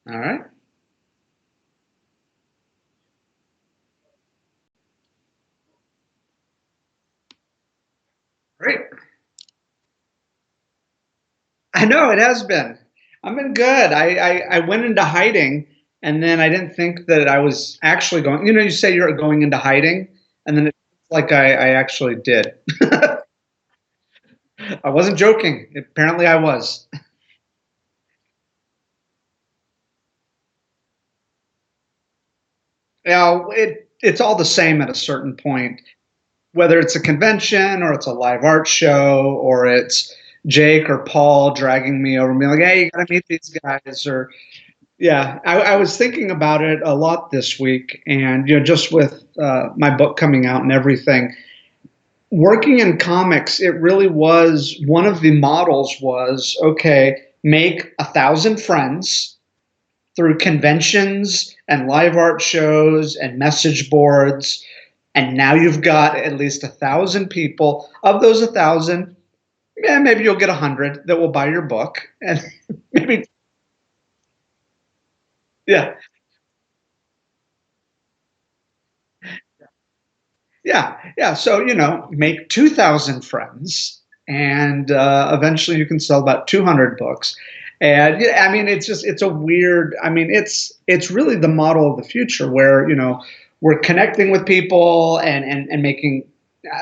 All right. Great. I know it has been. I've been good. I went into hiding and then I didn't think that I was actually going. You say you're going into hiding, and then it's like I actually did. I wasn't joking. Apparently I was. It's all the same at a certain point, whether it's a convention or it's a live art show or it's Jake or Paul dragging me over and being like, hey, you gotta meet these guys, or yeah, I was thinking about it a lot this week, and just with my book coming out and everything, working in comics, it really was one of the models was okay, make 1,000 friends through conventions and live art shows and message boards, and now you've got at least 1,000 people. Of those 1,000, yeah, maybe you'll get 100 that will buy your book, and maybe yeah. Yeah, yeah. So make 2,000 friends, and eventually you can sell about 200 books. And yeah, I mean, it's a weird. I mean, it's really the model of the future where we're connecting with people and making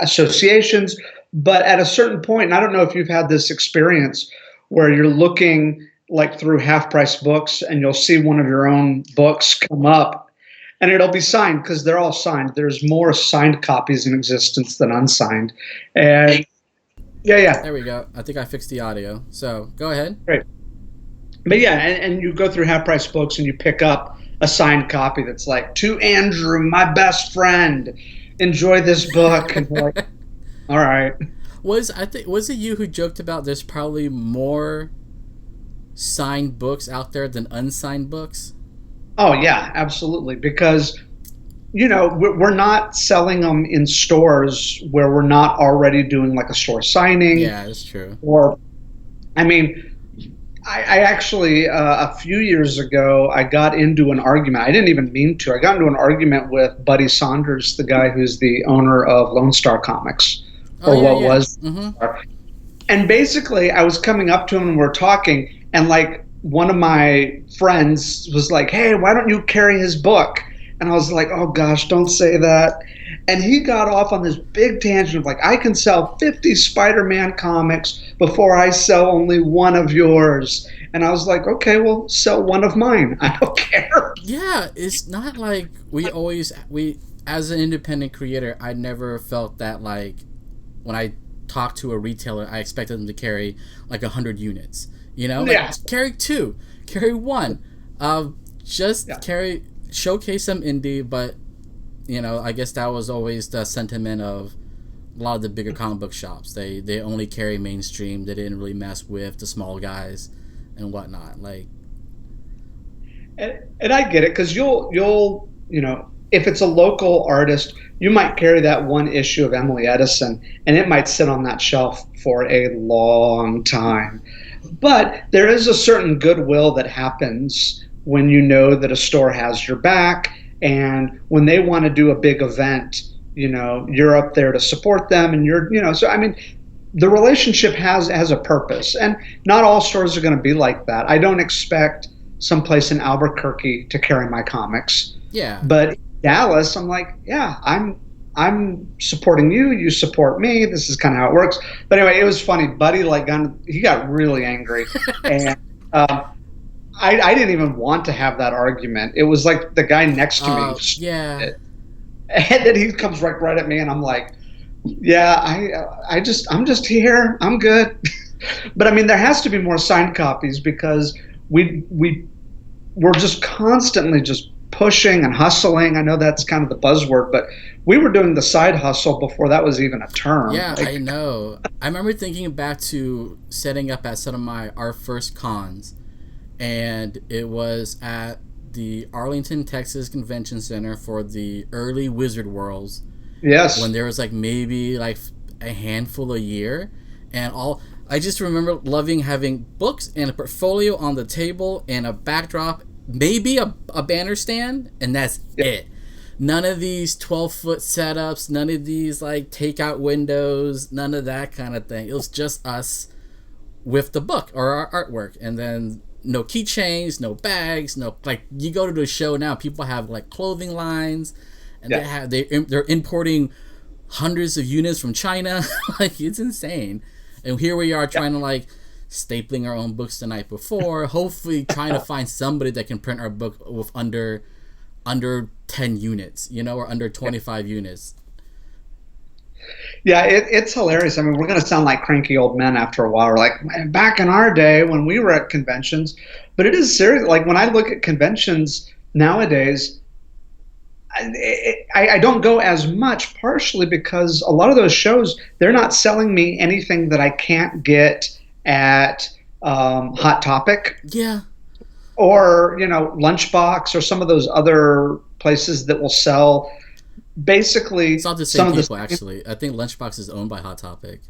associations. But at a certain point, and I don't know if you've had this experience where you're looking like through half price books and you'll see one of your own books come up and it'll be signed because they're all signed. There's more signed copies in existence than unsigned. And yeah, yeah, There we go. I think I fixed the audio. So go ahead. great. But yeah, and you go through half price books and you pick up a signed copy that's like, to Andrew, my best friend, enjoy this book. And you're like, all right. Was it you who joked about there's probably more signed books out there than unsigned books? Oh yeah, absolutely. Because we're not selling them in stores where we're not already doing like a store signing, Yeah, that's true. or I mean, I actually a few years ago I got into an argument. I didn't even mean to. I got into an argument with Buddy Saunders, the guy who's the owner of Lone Star Comics, Oh or yeah, what yeah. was. Mm-hmm. And basically, I was coming up to him and we're talking, and like one of my friends was like, "Hey, why don't you carry his book?" And I was like, "Oh gosh, don't say that." And he got off on this big tangent of like, "I can sell 50 Spider-Man comics before I sell only one of yours." And I was like, "Okay, well, sell one of mine. I don't care." Yeah, it's not like we as an independent creator, I never felt that like when I talked to a retailer, I expected them to carry like 100 units. Like Yeah, carry two, carry one, just yeah. carry showcase some indie. But I guess that was always the sentiment of a lot of the bigger comic book shops. They only carry mainstream. They didn't really mess with the small guys and whatnot. Like, And I get it because you'll if it's a local artist, you might carry that one issue of Emily Edison, and it might sit on that shelf for a long time. But there is a certain goodwill that happens when you know that a store has your back, and when they want to do a big event, you're up there to support them, and so I mean, the relationship has a purpose, and not all stores are going to be like that. I don't expect someplace in Albuquerque to carry my comics, yeah. but Dallas, I'm like, yeah, I'm supporting you, you support me. This is kind of how it works. But anyway, it was funny. Buddy he got really angry, and um, I didn't even want to have that argument. It was like the guy next to me, Yeah. and then he comes right at me, and I'm like, yeah, I'm just here. I'm good. But I mean, there has to be more signed copies because we're just constantly just pushing and hustling. I know that's kind of the buzzword, but we were doing the side hustle before that was even a term. Yeah, I Like, know. I remember thinking back to setting up at some of our first cons, and it was at the Arlington, Texas Convention Center for the early Wizard Worlds when yes, there was like maybe like a handful a year, and all. I just remember loving having books and a portfolio on the table and a backdrop maybe a banner stand, and that's Yeah. it. None of these 12-foot setups, none of these like takeout windows, none of that kind of thing. It was just us with the book or our artwork, and then no keychains, no bags, no, like, you go to the show now, people have like clothing lines, and Yeah. they're importing hundreds of units from China. Like, it's insane. And here we are trying to like stapling our own books the night before, hopefully trying to find somebody that can print our book with under 10 units, or under 25 units. Yeah, it's hilarious. I mean, we're going to sound like cranky old men after a while. We're like, "Man, back in our day when we were at conventions," but it is serious. Like when I look at conventions nowadays, I don't go as much, partially because a lot of those shows, they're not selling me anything that I can't get at Hot Topic Yeah, or Lunchbox or some of those other places that will sell it's basically not the same some of the people actually. I think Lunchbox is owned by Hot Topic.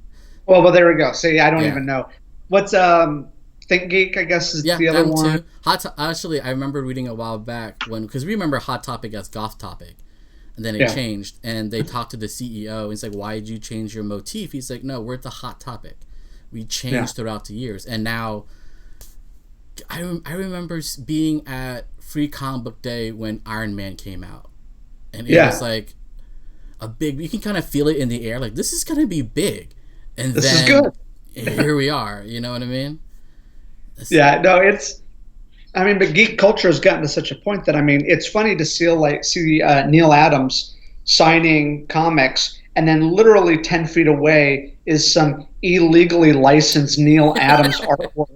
well, there we go. See, I don't Yeah, even know. What's Think Geek, I guess, is yeah, the other them one. too. Actually, I remember reading a while back because we remember Hot Topic as Goth Topic, and then it Yeah. changed. And they talked to the CEO, and he's like, "Why did you change your motif?" He's like, "No, we're at the Hot Topic. We Yeah. changed throughout the years, and now I remember being at Free Comic Book Day when Iron Man came out, and it was Yeah. like a big. You can kind of feel it in the air, like this is gonna be big, and This is good. then here we are. You know what I mean? It's, Yeah, no, I mean, but geek culture has gotten to such a point that, I mean, it's funny to see Neil Adams signing comics, and then literally 10 feet away is some illegally licensed Neil Adams artwork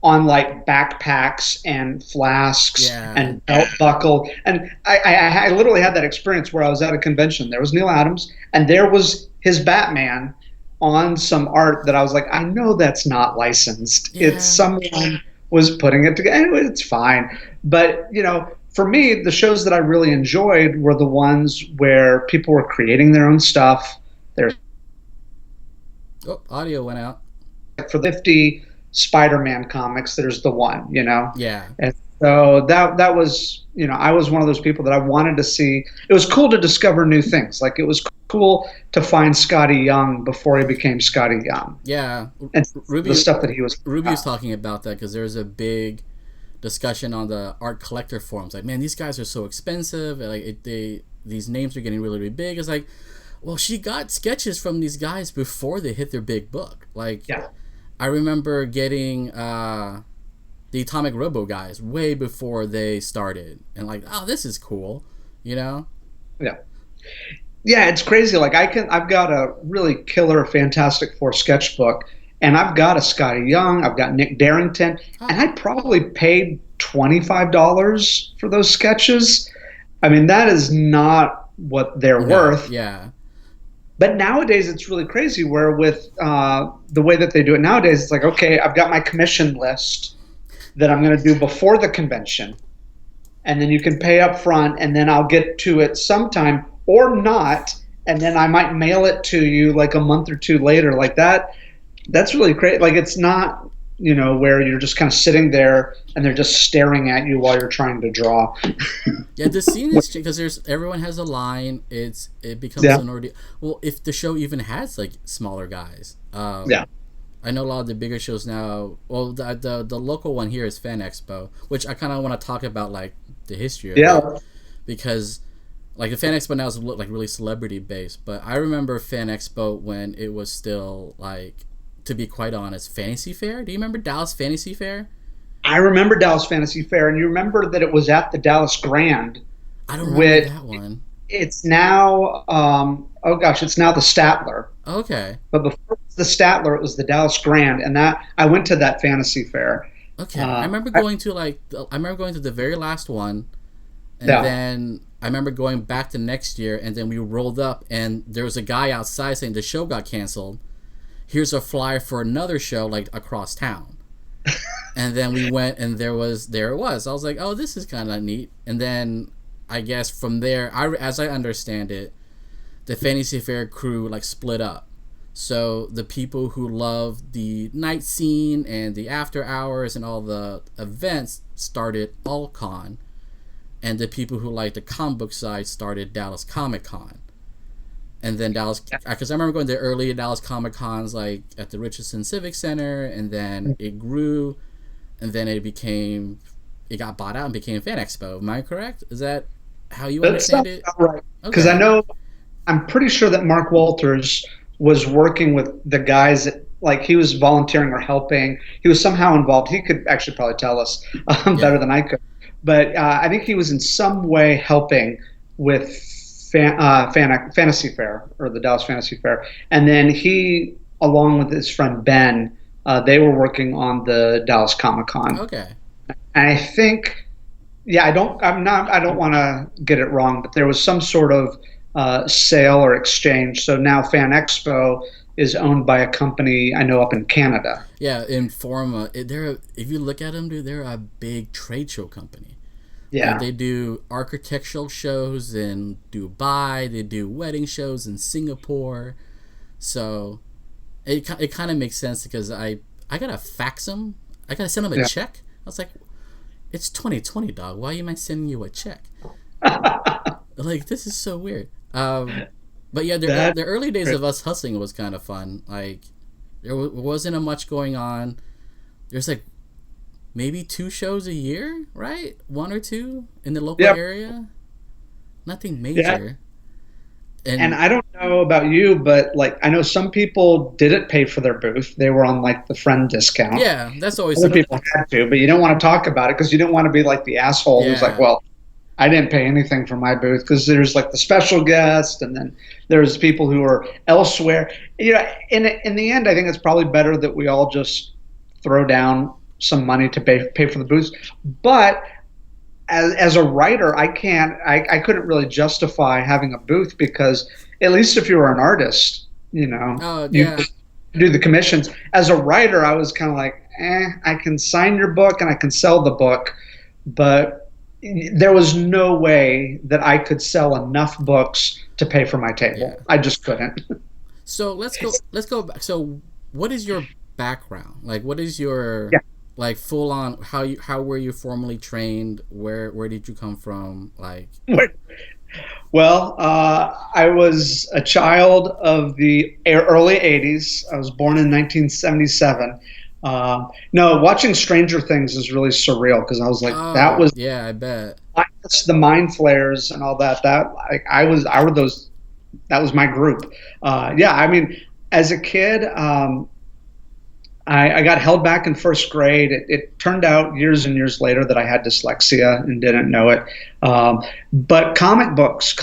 on like backpacks and flasks yeah, and belt buckle. And I literally had that experience where I was at a convention. There was Neil Adams, and there was his Batman on some art that I was like, I know that's not licensed. It's yeah. someone was putting it together. Anyway, it's fine. But, for me, the shows that I really enjoyed were the ones where people were creating their own stuff. There's Oh, audio went out. for the 50 Spider-Man comics, there's the one. Yeah, And so that was, I was one of those people that I wanted to see. It was cool to discover new things. Like it was cool to find Scotty Young before he became Scotty Young, yeah. and the Ruby stuff that he was. Ruby was talking about that because there's a big discussion on the art collector forums. Like, man, these guys are so expensive. And, like, these names are getting really, really big. It's like, well, she got sketches from these guys before they hit their big book. Like, Yeah, I remember getting the Atomic Robo guys way before they started, and like, oh, this is cool, you know? yeah, yeah. It's crazy. Like I've got a really killer Fantastic Four sketchbook, and I've got a Scotty Young. I've got Nick Darrington, and Oh, I probably paid $25 for those sketches. I mean, that is not what they're no, worth. yeah, But nowadays, it's really crazy. Where with the way that they do it nowadays, it's like, okay, I've got my commission list that I'm going to do before the convention, and then you can pay up front, and then I'll get to it sometime or not, and then I might mail it to you like a month or two later. Like that. That's really great. Like it's not, where you're just kind of sitting there and they're just staring at you while you're trying to draw. yeah. The scene is because everyone has a line. It becomes Yeah, an ordeal. Well, if the show even has like smaller guys, yeah, I know a lot of the bigger shows now. Well, the local one here is Fan Expo, which I kind of want to talk about like the history of yeah. it because like the Fan Expo now is like really celebrity based. But I remember Fan Expo when it was still like, to be quite honest, Fantasy Fair. Do you remember Dallas Fantasy Fair? I remember Dallas Fantasy Fair, and you remember that it was at the Dallas Grand, I don't remember with that one. it's now oh gosh, it's now the Statler. Okay. But before it was the Statler, it was the Dallas Grand, and that I went to that Fantasy Fair. Okay. I Uh, remember I, going to I remember going to the very last one, and yeah, then I remember going back the next year, and then we rolled up, and there was a guy outside saying the show got canceled. Here's a flyer for another show like across town. And then we went, and there it was. I was like, oh, this is kind of neat. And then I guess from there, as I understand it, the Fantasy Fair crew like split up. So the people who love the night scene and the after hours and all the events started AllCon, and the people who like the comic book side started Dallas Comic Con. And then Dallas, because I remember going to early Dallas Comic Cons like at the Richardson Civic Center, and then it grew, and then it got bought out and became Fan Expo. Am I correct? Is that how you That understand sounds it? about right. Because Okay. I'm pretty sure that Mark Walters was working with the guys that, like, he was volunteering or helping. He was somehow involved. He could actually probably tell us better Yeah. than I could. But I think he was in some way helping with Fantasy Fair, or the Dallas Fantasy Fair. And then he, along with his friend Ben, they were working on the Dallas Comic Con. Okay. And I think, yeah, I don't want to get it wrong, but there was some sort of sale or exchange. So now Fan Expo is owned by a company I know up in Canada. Yeah. Informa. If you look at them, dude, they're a big trade show company. Like Yeah. they do architectural shows in Dubai. They do wedding shows in Singapore. So it kind of makes sense because I gotta fax them. I gotta send them a Yeah. check. I was like, it's 2020, dog. Why am I sending you a check? Like this is so weird. But yeah, That the early days of us hustling was kind of fun. Like wasn't a much going on. There's like maybe two shows a year, right? One or two in the local Yep. area. Nothing Yeah. major. And And I don't know about you, but like I know some people didn't pay for their booth. They were on like the friend discount. yeah, that's always Other people had to, but you don't want to talk about it because you don't want to be like the asshole who's like, yeah. well, I didn't pay anything for my booth, because there's like the special guest, and then there's people who are elsewhere. In the end, I think it's probably better that we all just throw down some money to pay for the booths. But as a writer, I couldn't really justify having a booth, because at least if you were an artist, Oh you yeah. do the commissions. As a writer, I was kind of like, I can sign your book and I can sell the book, but there was no way that I could sell enough books to pay for my Yeah. table. I just couldn't. So let's go back. So what is your background? Like what is your Yeah. like full on how were you formally trained? Where did you come from? Like Well, I was a child of the early 80s. I was born in 1977. No, watching Stranger Things is really surreal, because I was like, that oh was yeah, I bet. the mind flares and all that. I were those. That was my group. Yeah, I mean, as a kid, I got held back in first grade. It turned out years and years later that I had dyslexia and didn't know it. But comic books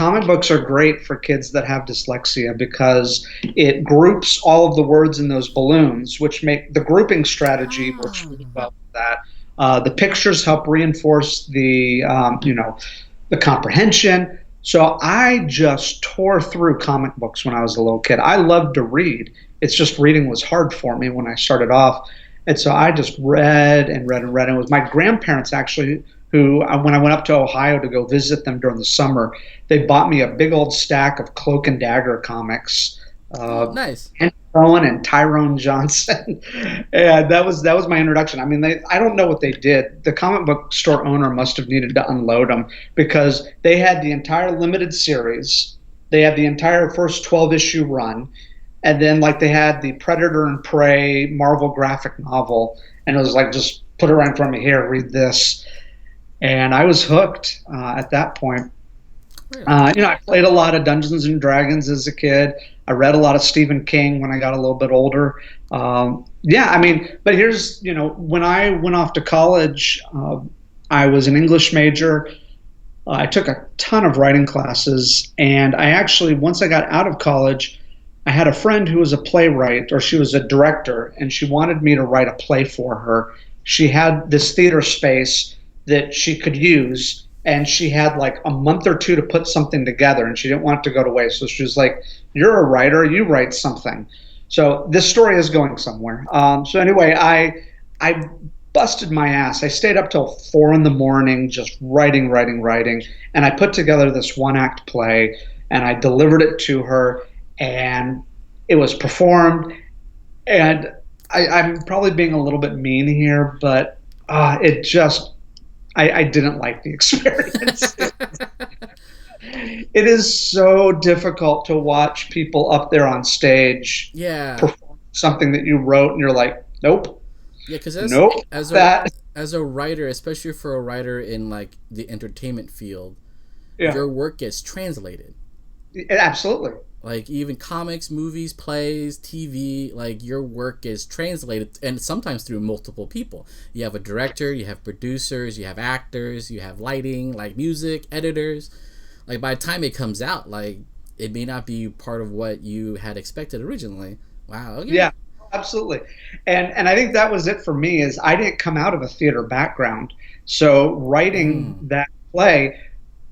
are great for kids that have dyslexia, because it groups all of the words in those balloons, which make the grouping strategy works Ah. really well for that. The pictures help reinforce the comprehension. So I just tore through comic books when I was a little kid. I loved to read. It's just reading was hard for me when I started off. And so I just read and read and read. And it was my grandparents, actually, who, when I went up to Ohio to go visit them during the summer, they bought me a big old stack of Cloak and Dagger comics. Oh, Uh, nice. Henry Cohen and Tyrone Johnson. And that was my introduction. I mean, I don't know what they did. The comic book store owner must have needed to unload them, because they had the entire limited series. They had the entire first 12 issue run, and then like they had the Predator and Prey Marvel graphic novel, and it was like, just put it right in front of me, here, read this. And I was hooked at that point. Really? I played a lot of Dungeons and Dragons as a kid. I read a lot of Stephen King when I got a little bit older. Yeah, I mean, but here's, when I went off to college, I was an English major. I took a ton of writing classes, and I actually, once I got out of college, I had a friend who was a playwright, or she was a director, and she wanted me to write a play for her. She had this theater space that she could use, and she had like a month or two to put something together, and she didn't want it to go to waste. So she was like, "You're a writer, you write something." So this story is going somewhere. So anyway, I busted my ass. I stayed up till 4 in the morning just writing, writing, writing, and I put together this one act play, and I delivered it to her. And it was performed, and I'm probably being a little bit mean here, but it just I didn't like the experience. It is so difficult to watch people up there on stage Yeah, perform something that you wrote, and you're like, nope, yeah, because nope, as a that, as a writer, especially for a writer in like the entertainment field, yeah, your work gets translated. absolutely, Like even comics, movies, plays, TV, like your work is translated, and sometimes through multiple people. You have a director, you have producers, you have actors, you have lighting, like music, editors. Like by the time it comes out, like it may not be part of what you had expected originally. Wow. Okay. yeah, absolutely, and I think that was it for me. Is I didn't come out of a theater background, so writing Mm. that play,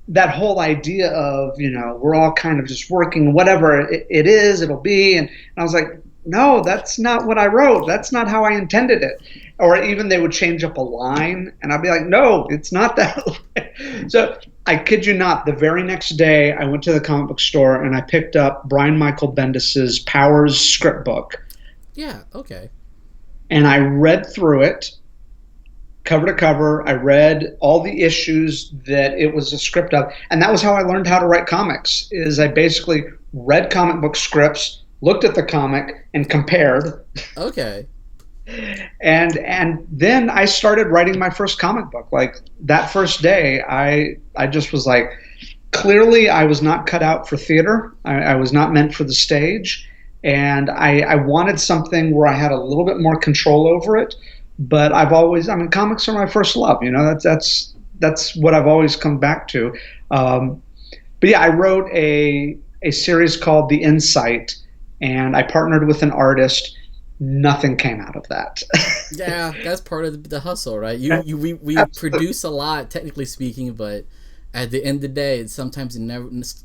that whole idea of, we're all kind of just working whatever it is, it'll be, and I was like, no, that's not what I wrote, that's not how I intended it. Or even they would change up a line and I'd be like, no, it's not that way. So I kid you not, the very next day I went to the comic book store and I picked up Brian Michael Bendis's Powers script book, Yeah. Okay. and I read through it cover to cover. I read all the issues that it was a script of, and that was how I learned how to write comics. Is I basically read comic book scripts, looked at the comic, and compared, Okay. and then I started writing my first comic book. Like that first day, I just was like, clearly I was not cut out for theater. I was not meant for the stage, and I wanted something where I had a little bit more control over it. But I mean, comics are my first love. That's what I've always come back to. Um, but yeah, I wrote a series called The Insight, and I partnered with an artist. Nothing came out of that. Yeah, that's part of the hustle, right? We produce a lot, technically speaking, but at the end of the day, sometimes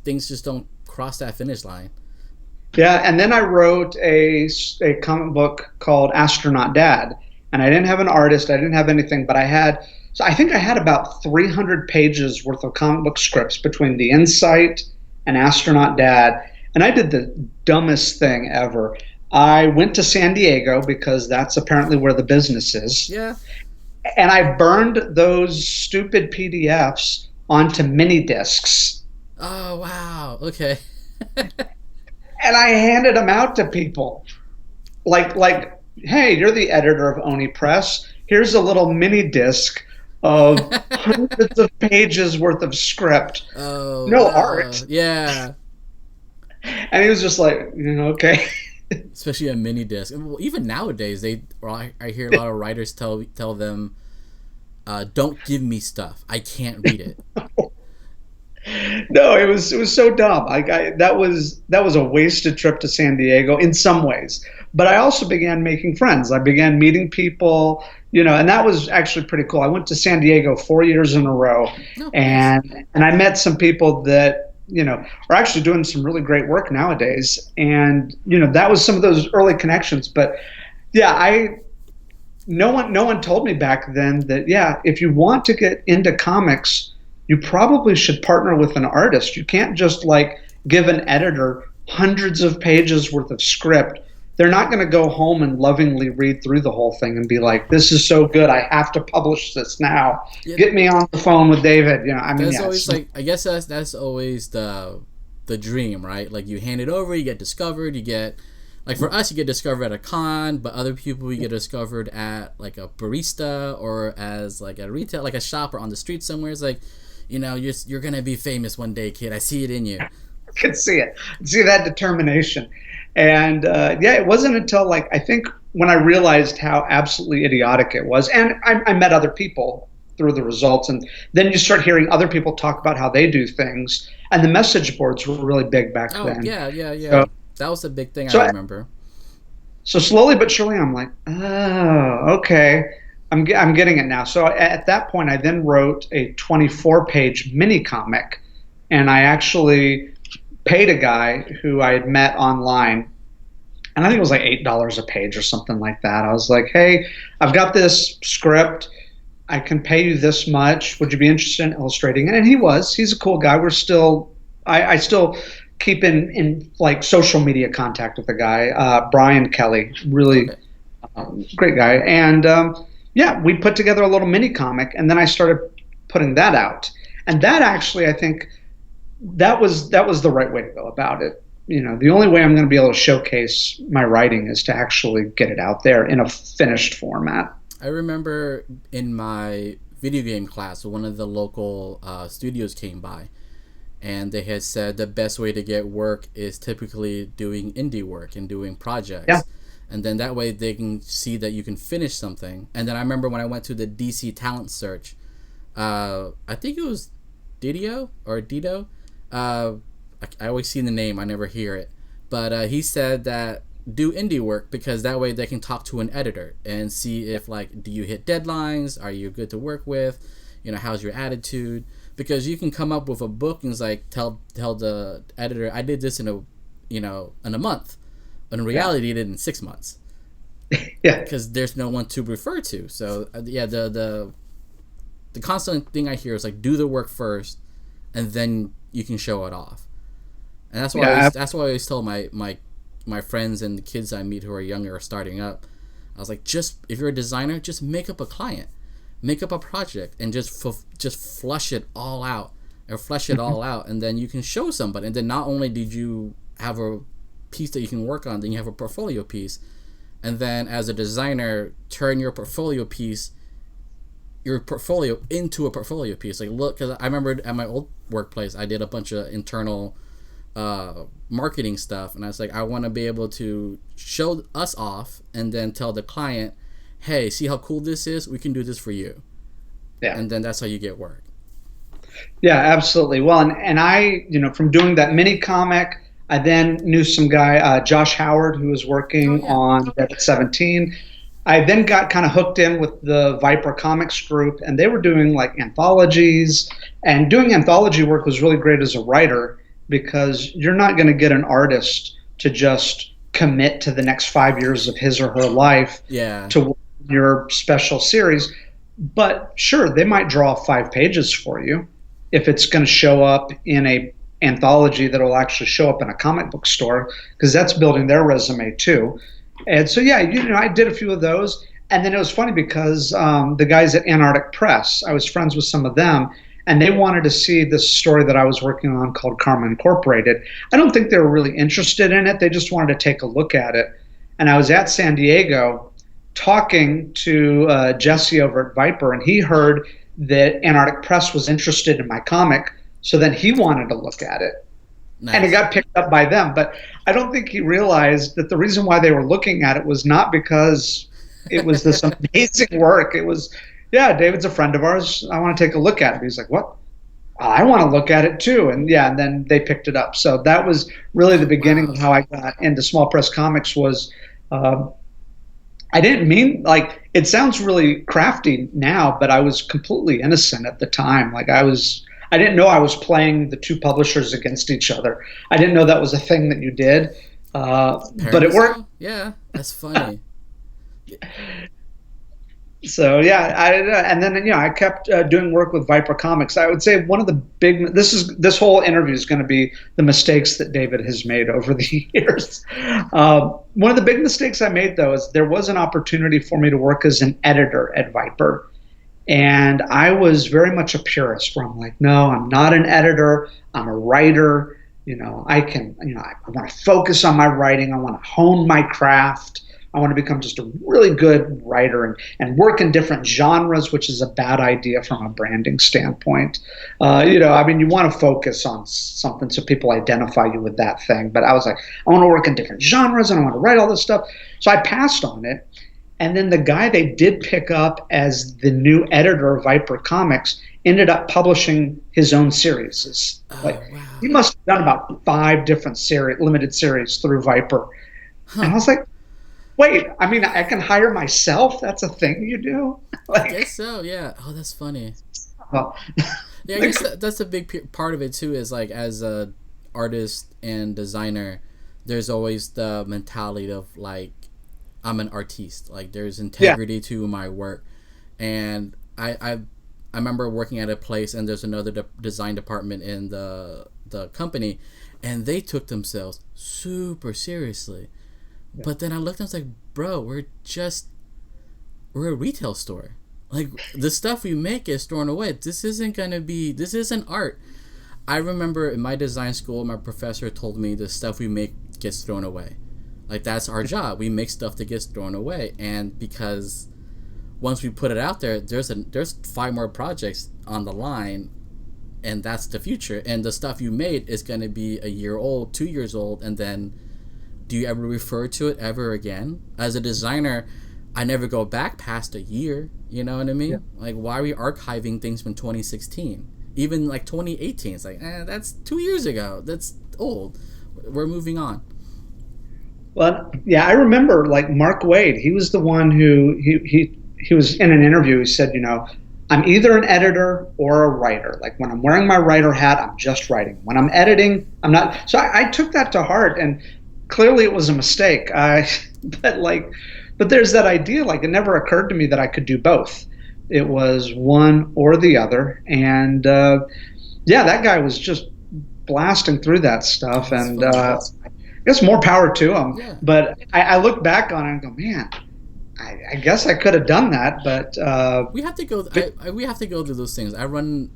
things just don't cross that finish line. Yeah, and then I wrote a comic book called Astronaut Dad, and I didn't have an artist, I didn't have anything, but I think I had about 300 pages worth of comic book scripts between The Insight and Astronaut Dad, and I did the dumbest thing ever. I went to San Diego because that's apparently where the business is, Yeah. and I burned those stupid PDFs onto mini discs, Oh wow. Okay. and I handed them out to people. Like, hey, you're the editor of Oni Press. Here's a little mini disc of hundreds of pages worth of script, Oh no wow. art. Yeah. And he was just like, okay. Especially a mini disc. Well, even nowadays, I hear a lot of writers tell them, "Don't give me stuff. I can't read it." No, it was so dumb. That was a wasted trip to San Diego in some ways. But I also began making friends. I began meeting people, and that was actually pretty cool. I went to San Diego 4 years in a row, No, nice. and I met some people that are actually doing some really great work nowadays. And that was some of those early connections. But yeah, I no one told me back then that, yeah, if you want to get into comics, you probably should partner with an artist. You can't just like give an editor hundreds of pages worth of script. They're not going to go home and lovingly read through the whole thing and be like, this is so good, I have to publish this now. Yeah, Get me on the phone with David. I mean, that's yes. always like, I guess that's always the dream, right? Like you hand it over, you get discovered, you get like for us, you get discovered at a con, but other people you get discovered at like a barista or as like a retail, like a shop or on the street somewhere. It's like, you're gonna be famous one day, kid. I see it in you. I could see it. See that determination. And yeah, it wasn't until like I think when I realized how absolutely idiotic it was, and I met other people through the results, and then you start hearing other people talk about how they do things, and the message boards were really big back Oh then. yeah, yeah, So, yeah. That was a big thing I so, remember. so slowly but surely, I'm like, oh, okay. I'm getting it now. So at that point, I then wrote a 24-page mini comic, and I actually paid a guy who I had met online, and I think it was like $8 a page or something like that. I was like, hey, I've got this script. I can pay you this much. Would you be interested in illustrating it? And he was. He's a cool guy. I still keep in like social media contact with the guy, Brian Kelly, really Okay. great guy. And yeah, we put together a little mini comic, and then I started putting that out. And that actually, I think that was the right way to go about it. The only way I'm going to be able to showcase my writing is to actually get it out there in a finished format. I remember in my video game class, one of the local studios came by, and they had said the best way to get work is typically doing indie work and doing Yeah, projects. And then that way they can see that you can finish something. And then I remember when I went to the DC talent search, I think it was Didio or Dido. I always see the name, I never hear it. But he said that do indie work because that way they can talk to an editor and see if like do you hit deadlines, are you good to work with, how's your attitude, because you can come up with a book and it's like tell the editor I did this in a month, but in yeah, reality you did it in 6 months yeah, because there's no one to refer to. So yeah, the constant thing I hear is like do the work first and then you can show it off. And yeah. that's why I always tell my friends and the kids I meet who are younger or starting up. I was like, just if you're a designer, just make up a client, make up a project, and just flush it all out or flesh it all out, and then you can show somebody. And then not only did you have a piece that you can work on, then you have a portfolio piece, and then as a designer, turn your portfolio into a portfolio piece. Like look, because I remember at my old workplace, I did a bunch of internal marketing stuff, and I was like, I want to be able to show us off and then tell the client, hey, see how cool this is, we can do this for you. Yeah. And then that's how you get work. Yeah, absolutely. Well, and I, from doing that mini comic, I then knew some guy, Josh Howard, who was Oh working yeah. on Dead 17. I then got kind of hooked in with the Viper Comics group, and they were doing like anthologies. And doing anthology work was really great as a writer because you're not going to get an artist to just commit to the next 5 years of his or her life Yeah. to your special series. But sure, they might draw 5 pages for you if it's going to show up in a anthology that will actually show up in a comic book store because that's building their resume too. And so yeah, I did a few of those, and then it was funny because the guys at Antarctic Press, I was friends with some of them, and they wanted to see this story that I was working on called Karma Incorporated. I don't think they were really interested in it; they just wanted to take a look at it. And I was at San Diego talking to Jesse over at Viper, and he heard that Antarctic Press was interested in my comic, so then he wanted to look at it, and it Nice. got picked up by them. But I don't think he realized that the reason why they were looking at it was not because it was this amazing work. It was, yeah, David's a friend of ours. I want to take a look at it. He's like, what? I want to look at it too. And yeah, and then they picked it up. So that was really the beginning of Wow. how I got into small press comics. Was uh, I didn't mean like it sounds really crafty now, but I was completely innocent at the time. I didn't know I was playing the two publishers against each other. I didn't know that was a thing that you did, but Apparently it worked. so. Yeah, that's funny. So yeah, and then I kept doing work with Viper Comics. I would say one of the big this whole interview is going to be the mistakes that David has made over the years. One of the big mistakes I made though is there was an opportunity for me to work as an editor at Viper, and I was very much a purist where I'm like, no, I'm not an editor. I'm a writer. I can, I want to focus on my writing. I want to hone my craft. I want to become just a really good writer and work in different genres, which is a bad idea from a branding standpoint. I mean, you want to focus on something so people identify you with that thing. But I was like, I want to work in different genres and I want to write all this stuff. So I passed on it. And then the guy they did pick up as the new editor of Viper Comics ended up publishing his own series. Like Oh wow. he must have done about 5 different limited series through Viper. And Huh. I was like, wait, I mean, I can hire myself. That's a thing you do. I guess like, so. Yeah. Oh, that's funny. well, Yeah, I like, guess that's a big part of it too. Is like as a artist and designer, there's always the mentality of like I'm an artiste. Like there's yeah, integrity to my work, and I remember working at a place and there's another design department in the company, and they took themselves super seriously. Yeah. But then I looked and I was like, bro, we're a retail store. Like, the stuff we make is thrown away. This isn't art. I remember in my design school, my professor told me the stuff we make gets thrown away. Like, that's our job. We make stuff that gets thrown away. And because once we put it out there, there's 5 more projects on the line, and that's the future. And the stuff you made is going to be a year old, 2 years old, and then do you ever refer to it ever again? As a designer, I never go back past a year. You know what I mean? Yeah. Like, why are we archiving things from 2016? Even like 2018, it's like, that's 2 years ago. That's old. We're moving on. Well, yeah, I remember like Mark Wade. He was the one who he was in an interview. He said, I'm either an editor or a writer. Like, when I'm wearing my writer hat, I'm just writing. When I'm editing, I'm not. So I took that to heart, and clearly it was a mistake. But there's that idea. Like, it never occurred to me that I could do both. It was one or the other, and yeah, that guy was just blasting through that stuff, and I guess more power to him. Yeah. But I look back on it and go, man, I guess I could have done that, but we have to go. We have to go through those things. I run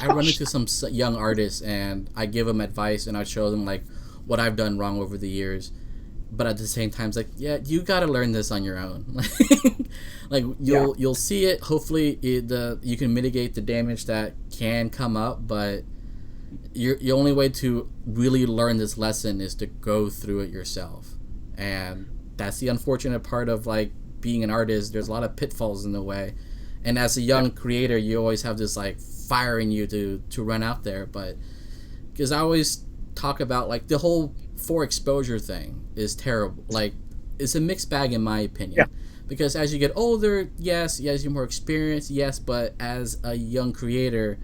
into some young artists, and I give them advice, and I show them like what I've done wrong over the years. But at the same time, it's like, yeah, you got to learn this on your own. Like, you'll see it. Hopefully, you can mitigate the damage that can come up. But your only way to really learn this lesson is to go through it yourself. And that's the unfortunate part of like being an artist. There's a lot of pitfalls in the way. And as a young creator, you always have this like fire in you to run out there. But because I always talk about like the whole for exposure thing is terrible. Like, it's a mixed bag in my opinion. Yeah. Because as you get older, yes, you're more experienced, yes, but as a young creator,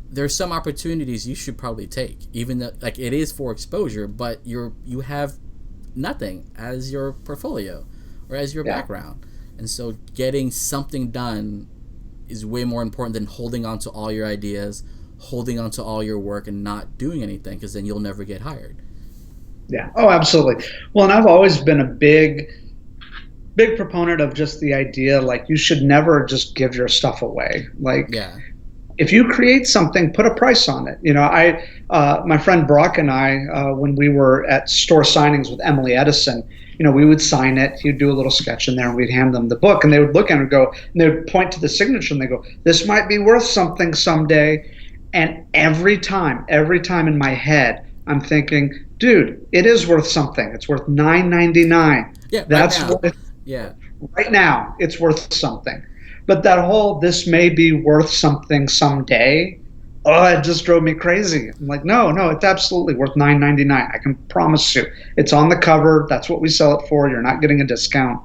there's some opportunities you should probably take, even though like it is for exposure, but you have nothing as your portfolio or as your background. And so getting something done is way more important than holding on to all your ideas, holding on to all your work and not doing anything, because then you'll never get hired. Yeah. Oh, absolutely. Well, and I've always been a big proponent of just the idea, like, you should never just give your stuff away. Like, if you create something, put a price on it. My friend Brock and I, when we were at store signings with Emily Edison, we would sign it. He'd do a little sketch in there, and we'd hand them the book, and they would look at it and go, and they would point to the signature, and they go, "This might be worth something someday." And every time in my head, I'm thinking, dude, it is worth something. It's worth $9.99. Yeah, that's right now. Right now, it's worth something. But that whole "this may be worth something someday," it just drove me crazy. I'm like, no, it's absolutely worth $9.99. I can promise you. It's on the cover. That's what we sell it for. You're not getting a discount.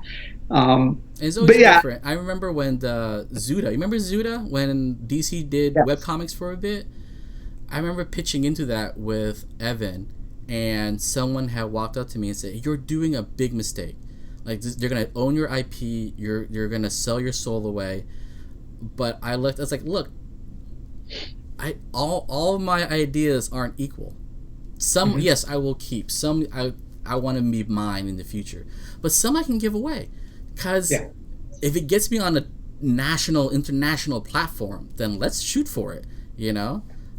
It's always different. I remember when Zuda. You remember Zuda when DC did webcomics for a bit? I remember pitching into that with Evan, and someone had walked up to me and said, "You're doing a big mistake. Like, they're gonna own your IP. You're gonna sell your soul away." But I was like, look, all of my ideas aren't equal. Some, yes, I will keep. Some I want to be mine in the future, but some I can give away. Because if it gets me on a international platform, then let's shoot for it,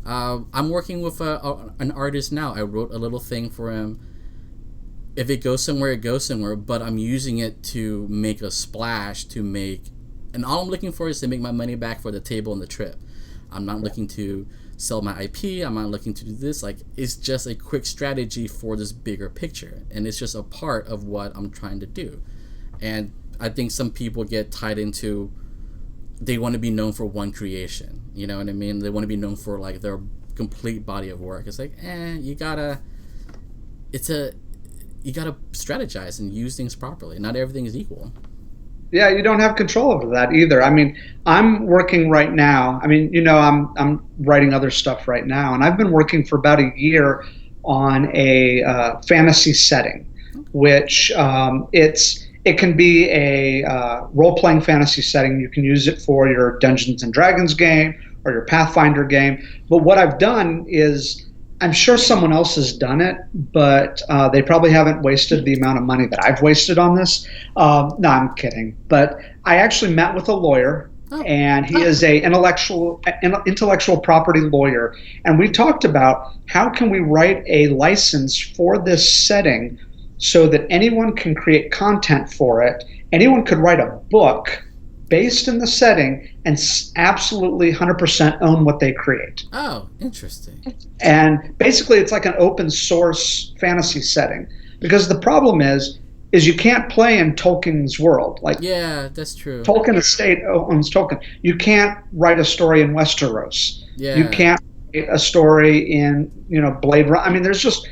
I'm working with an artist now. I wrote a little thing for him. If it goes somewhere, it goes somewhere, but I'm using it to make a splash, and all I'm looking for is to make my money back for the table and the trip. I'm not looking to sell my IP. I'm not looking to do this. Like, it's just a quick strategy for this bigger picture, and it's just a part of what I'm trying to do. And I think some people get tied into, they want to be known for one creation. You know what I mean? They want to be known for like their complete body of work. It's like, you gotta strategize and use things properly. Not everything is equal. Yeah, you don't have control over that either. I mean, I'm working right now. I mean, I'm writing other stuff right now, and I've been working for about a year on a fantasy setting, which it can be a role-playing fantasy setting. You can use it for your Dungeons and Dragons game or your Pathfinder game. But what I've done is I'm sure someone else has done it, but they probably haven't wasted the amount of money that I've wasted on this. No, I'm kidding. But I actually met with a lawyer, Oh, and he is a intellectual property lawyer, and we talked about how can we write a license for this setting so that anyone can create content for it. Anyone could write a book based in the setting and absolutely 100% own what they create. oh, interesting. And basically it's like an open source fantasy setting, because the problem is you can't play in Tolkien's world. Like, Yeah, that's true. Tolkien estate owns Tolkien. You can't write a story in Westeros. You Yeah, can't write a story in, Blade Runner. I mean, there's just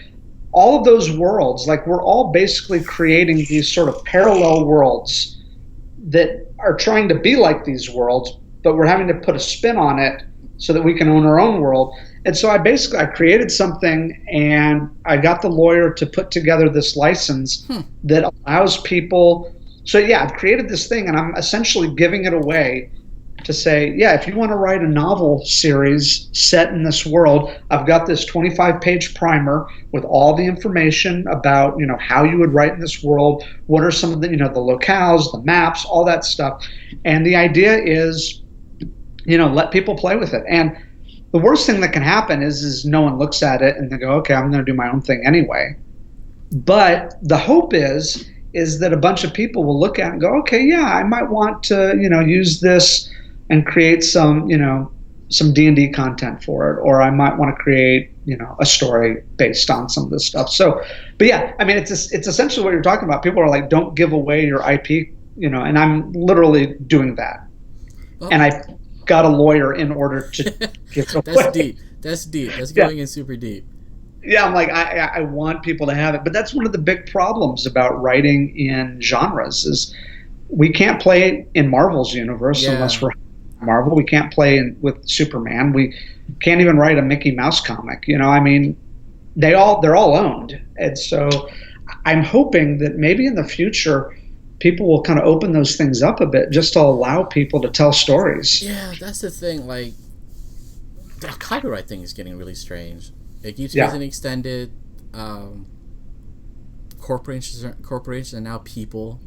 all of those worlds. Like, we're all basically creating these sort of parallel worlds that are trying to be like these worlds, but we're having to put a spin on it so that we can own our own world. And so I created something, and I got the lawyer to put together this license hmm. that allows people. So yeah, I've created this thing, and I'm essentially giving it away to say, yeah, if you want to write a novel series set in this world, I've got this 25-page primer with all the information about, how you would write in this world, what are some of the, the locales, the maps, all that stuff. And the idea is, let people play with it. And the worst thing that can happen is no one looks at it and they go, okay, I'm going to do my own thing anyway. But the hope is that a bunch of people will look at it and go, okay, yeah, I might want to, use this and create some D&D content for it, or I might want to create, a story based on some of this stuff. So, but yeah, I mean, it's essentially what you're talking about. People are like, don't give away your IP, and I'm literally doing that. Well, And I got a lawyer in order to give it away. that's deep. That's deep. That's Yeah. going in super deep. Yeah, I'm like, I want people to have it. But that's one of the big problems about writing in genres is we can't play in Marvel's universe Yeah. unless we're Marvel. We can't play with Superman. We can't even write a Mickey Mouse comic. I mean, they're all owned. And so I'm hoping that maybe in the future people will kind of open those things up a bit just to allow people to tell stories. Yeah, that's the thing. Like, the copyright thing is getting really strange. Like, YouTube Yeah. isn't extended. Corporations are now people,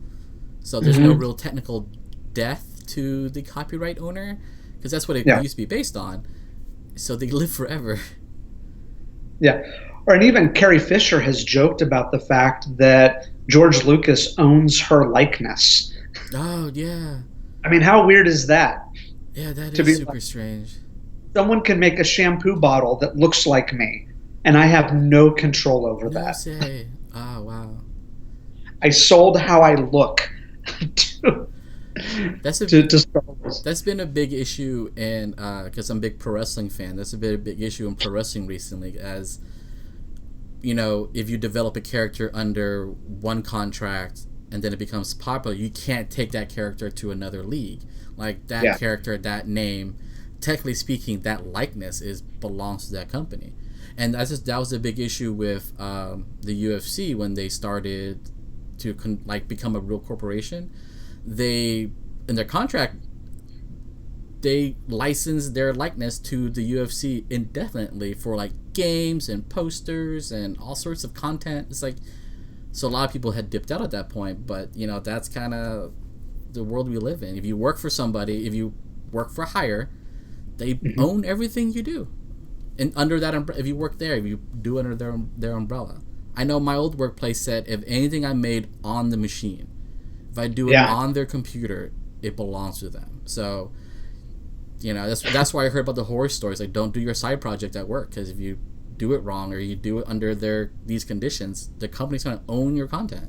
so there's no real technical death to the copyright owner, because that's what it Yeah. used to be based on. So they live forever. Yeah. And even Carrie Fisher has joked about the fact that George Lucas owns her likeness. Oh yeah, I mean, how weird is that? yeah, that To is be super like, strange. someone can make a shampoo bottle that looks like me, and I have no control over No that. say. Oh wow, I sold how I look to, that's a to Star Wars. that's been a big issue in because I'm a big pro wrestling fan. That's been a big issue in pro wrestling recently, as if you develop a character under one contract and then it becomes popular, you can't take that character to another league. Like, that Yeah. character, that name, technically speaking, that likeness belongs to that company. And that was a big issue with the UFC when they started to become a real corporation. They, in their contract, they licensed their likeness to the UFC indefinitely for like games and posters and all sorts of content. It's like, so a lot of people had dipped out at that point, but that's kind of the world we live in. If you work for somebody, if you work for hire, they own everything you do. And under that umbrella, if you work there, if you do under their umbrella. I know my old workplace said if anything I made on the machine, if I do it Yeah. on their computer, it belongs to them. So, that's why I heard about the horror stories. Like, don't do your side project at work, because if you do it wrong or you do it under these conditions, the company's going to own your content.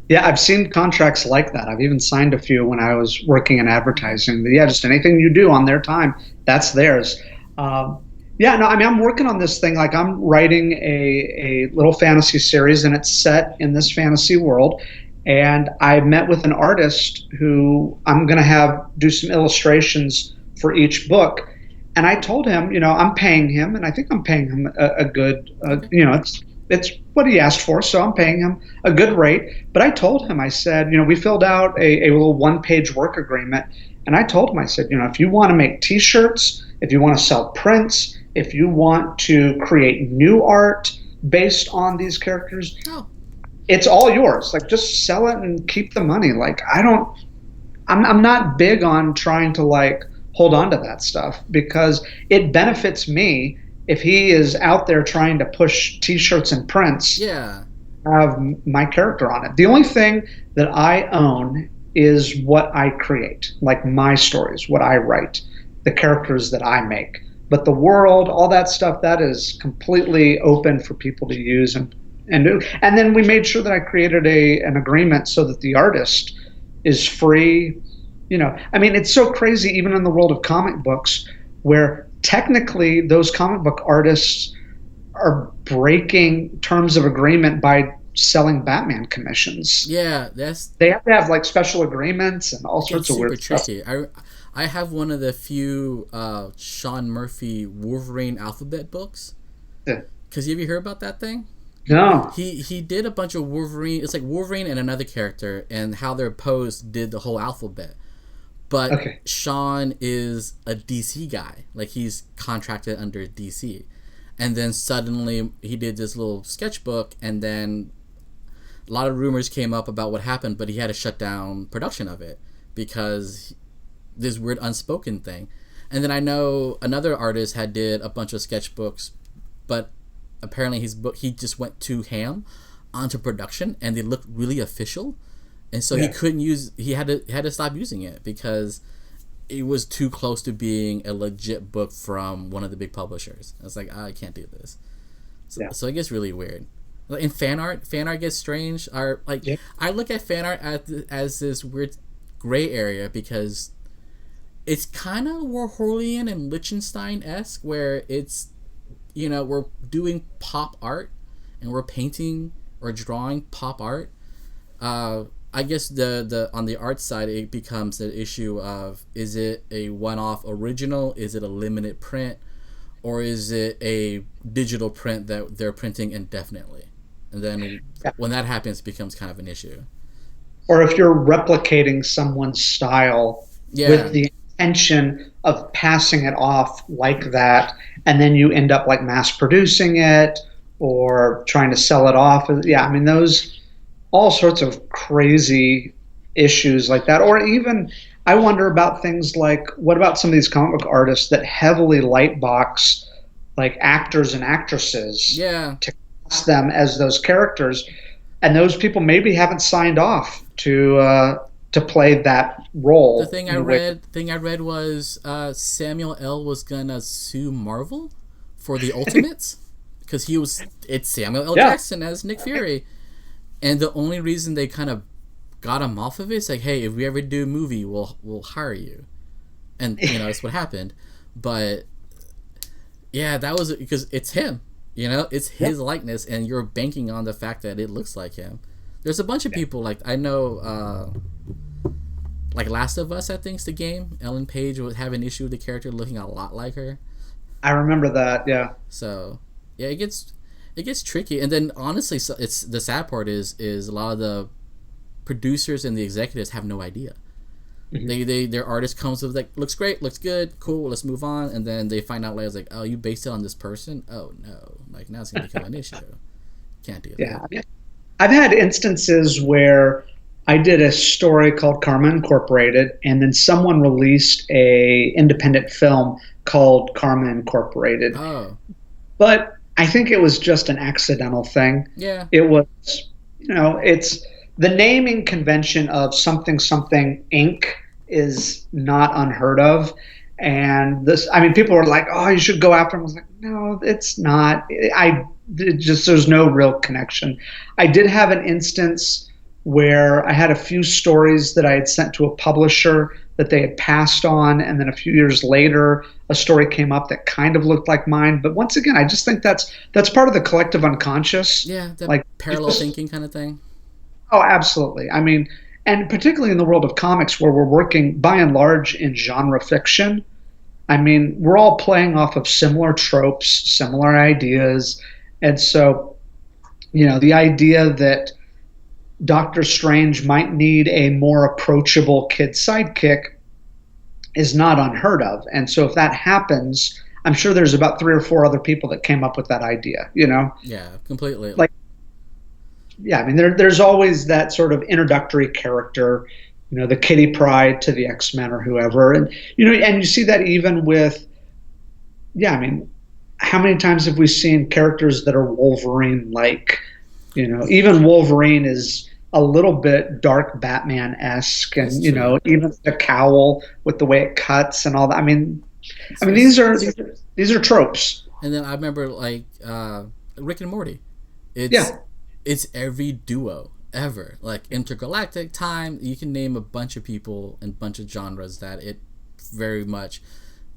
Yeah, I've seen contracts like that. I've even signed a few when I was working in advertising. But yeah, just anything you do on their time, that's theirs. Yeah, no, I mean, I'm working on this thing. Like, I'm writing a little fantasy series, and it's set in this fantasy world. And I met with an artist who I'm going to have do some illustrations for each book. And I told him, I'm paying him, and I think I'm paying him a good, it's what he asked for, so I'm paying him a good rate. But I told him, I said, we filled out a little one-page work agreement, and I told him, I said, if you want to make T-shirts, if you want to sell prints, if you want to create new art based on these characters, Oh, it's all yours. Like just sell it and keep the money. Like I'm not big on trying to like hold on to that stuff because it benefits me if he is out there trying to push t-shirts and prints yeah. have my character on it. The only thing that I own is what I create, like my stories, what I write, the characters that I make. But the world, all that stuff, that is completely open for people to use and do. And then we made sure that I created an agreement so that the artist is free. I mean, it's so crazy, even in the world of comic books, where technically those comic book artists are breaking terms of agreement by selling Batman commissions. Yeah, that's They have to have like special agreements and all it gets sorts of super weird stuff. tricky. I have one of the few Sean Murphy Wolverine alphabet books. Yeah. Cause have you heard about that thing? No. He did a bunch of Wolverine. It's like Wolverine and another character, and how they're posed did the whole alphabet. But Okay. Sean is a DC guy, like he's contracted under DC, and then suddenly he did this little sketchbook, and then a lot of rumors came up about what happened, but he had to shut down production of it because this weird unspoken thing. And then I know another artist had did a bunch of sketchbooks, but apparently his book he just went too ham onto production, and they looked really official, and so he Yeah. couldn't use. He had to stop using it because it was too close to being a legit book from one of the big publishers. I was like, I can't do this. So, Yeah. so it gets really weird. Like, in fan art gets strange. Yeah. I look at fan art as this weird gray area because it's kind of Warholian and Lichtenstein esque, where it's we're doing pop art and we're painting or drawing pop art. I guess the on the art side it becomes an issue of, is it a one-off original, is it a limited print, or is it a digital print that they're printing indefinitely? And then Yeah. when that happens, it becomes kind of an issue. Or if you're replicating someone's style Yeah, with the intention of passing it off like that, and then you end up like mass producing it or trying to sell it off. Yeah, I mean, those all sorts of crazy issues like that. Or even, I wonder about things like, what about some of these comic book artists that heavily lightbox like actors and actresses yeah. to cast them as those characters, and those people maybe haven't signed off to play that The role thing in a way. I read was Samuel L. was gonna sue Marvel for the Ultimates because it's Samuel L. Yeah, Jackson as Nick Fury, and the only reason they kind of got him off of it is like, hey, if we ever do a movie, we'll hire you, and that's what happened. But yeah, that was because it's him. It's yeah, his likeness, and you're banking on the fact that it looks like him. There's a bunch of people like I know, like Last of Us. I think's the game. Ellen Page would have an issue with the character looking a lot like her. I remember that. Yeah, So yeah, it gets tricky. And then honestly, so it's the sad part is a lot of the producers and the executives have no idea. hmm Their artist comes with like, looks great, looks good, cool, let's move on, and then they find out later, it's like, oh, you based it on this person? Oh no, like now it's gonna become an issue. Can't do yeah. that. I mean, I've had instances where I did a story called Karma Incorporated, and then someone released a independent film called Karma Incorporated. Oh But I think it was just an accidental thing. yeah, It was, it's the naming convention of something something Inc. is not unheard of. And this, I mean, people were like, "Oh, you should go after him." I was like, "No, it's not." There's no real connection. I did have an instance where I had a few stories that I had sent to a publisher that they had passed on, and then a few years later, a story came up that kind of looked like mine. But once again, I just think that's part of the collective unconscious. yeah, the Like, parallel thinking kind of thing. oh, absolutely. I mean, and particularly in the world of comics, where we're working by and large in genre fiction. I mean, we're all playing off of similar tropes, similar ideas, and so the idea that Doctor Strange might need a more approachable kid sidekick is not unheard of. And so if that happens, I'm sure there's about three or four other people that came up with that idea, you know? Yeah, completely. Like, yeah, I mean, there's always that sort of introductory character, the Kitty Pryde to the X-Men or whoever. And, and you see that even with, yeah, I mean, how many times have we seen characters that are Wolverine like? Even Wolverine is a little bit dark Batman esque, That's and true. even the cowl with the way it cuts and all that. I mean, It's- these are tropes. And then I remember like Rick and Morty. It's Yeah, it's every duo ever. Like intergalactic time, you can name a bunch of people and bunch of genres that it very much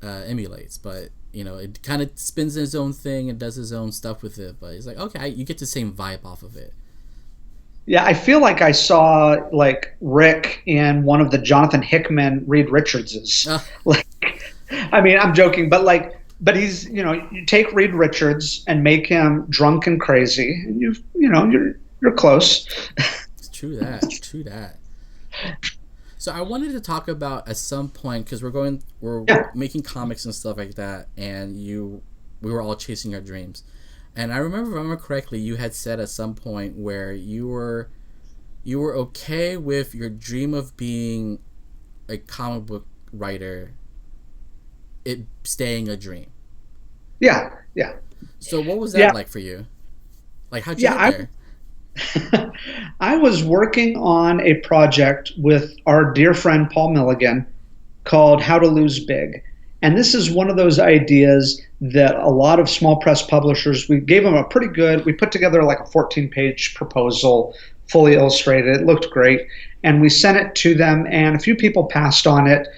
emulates. But it kind of spins its own thing and does its own stuff with it. But it's like okay, you get the same vibe off of it. yeah. I feel like I saw like Rick in one of the Jonathan Hickman Reed Richardses. Uh, Like, I mean, I'm joking, but but he's you take Reed Richards and make him drunk and crazy, and you're close. True that. True that. So I wanted to talk about at some point because we're Yeah, making comics and stuff like that, and we were all chasing our dreams. And I remember, if I remember correctly, you had said at some point where you were okay with your dream of being a comic book writer, it staying a dream. yeah, yeah, So what was that yeah, like for you? Like how'd you yeah. get there? I was working on a project with our dear friend Paul Milligan called How to Lose Big. And this is one of those ideas that a lot of small press publishers, we gave them we put together like a 14-page proposal, fully illustrated. It looked great. And we sent it to them, and a few people passed on it.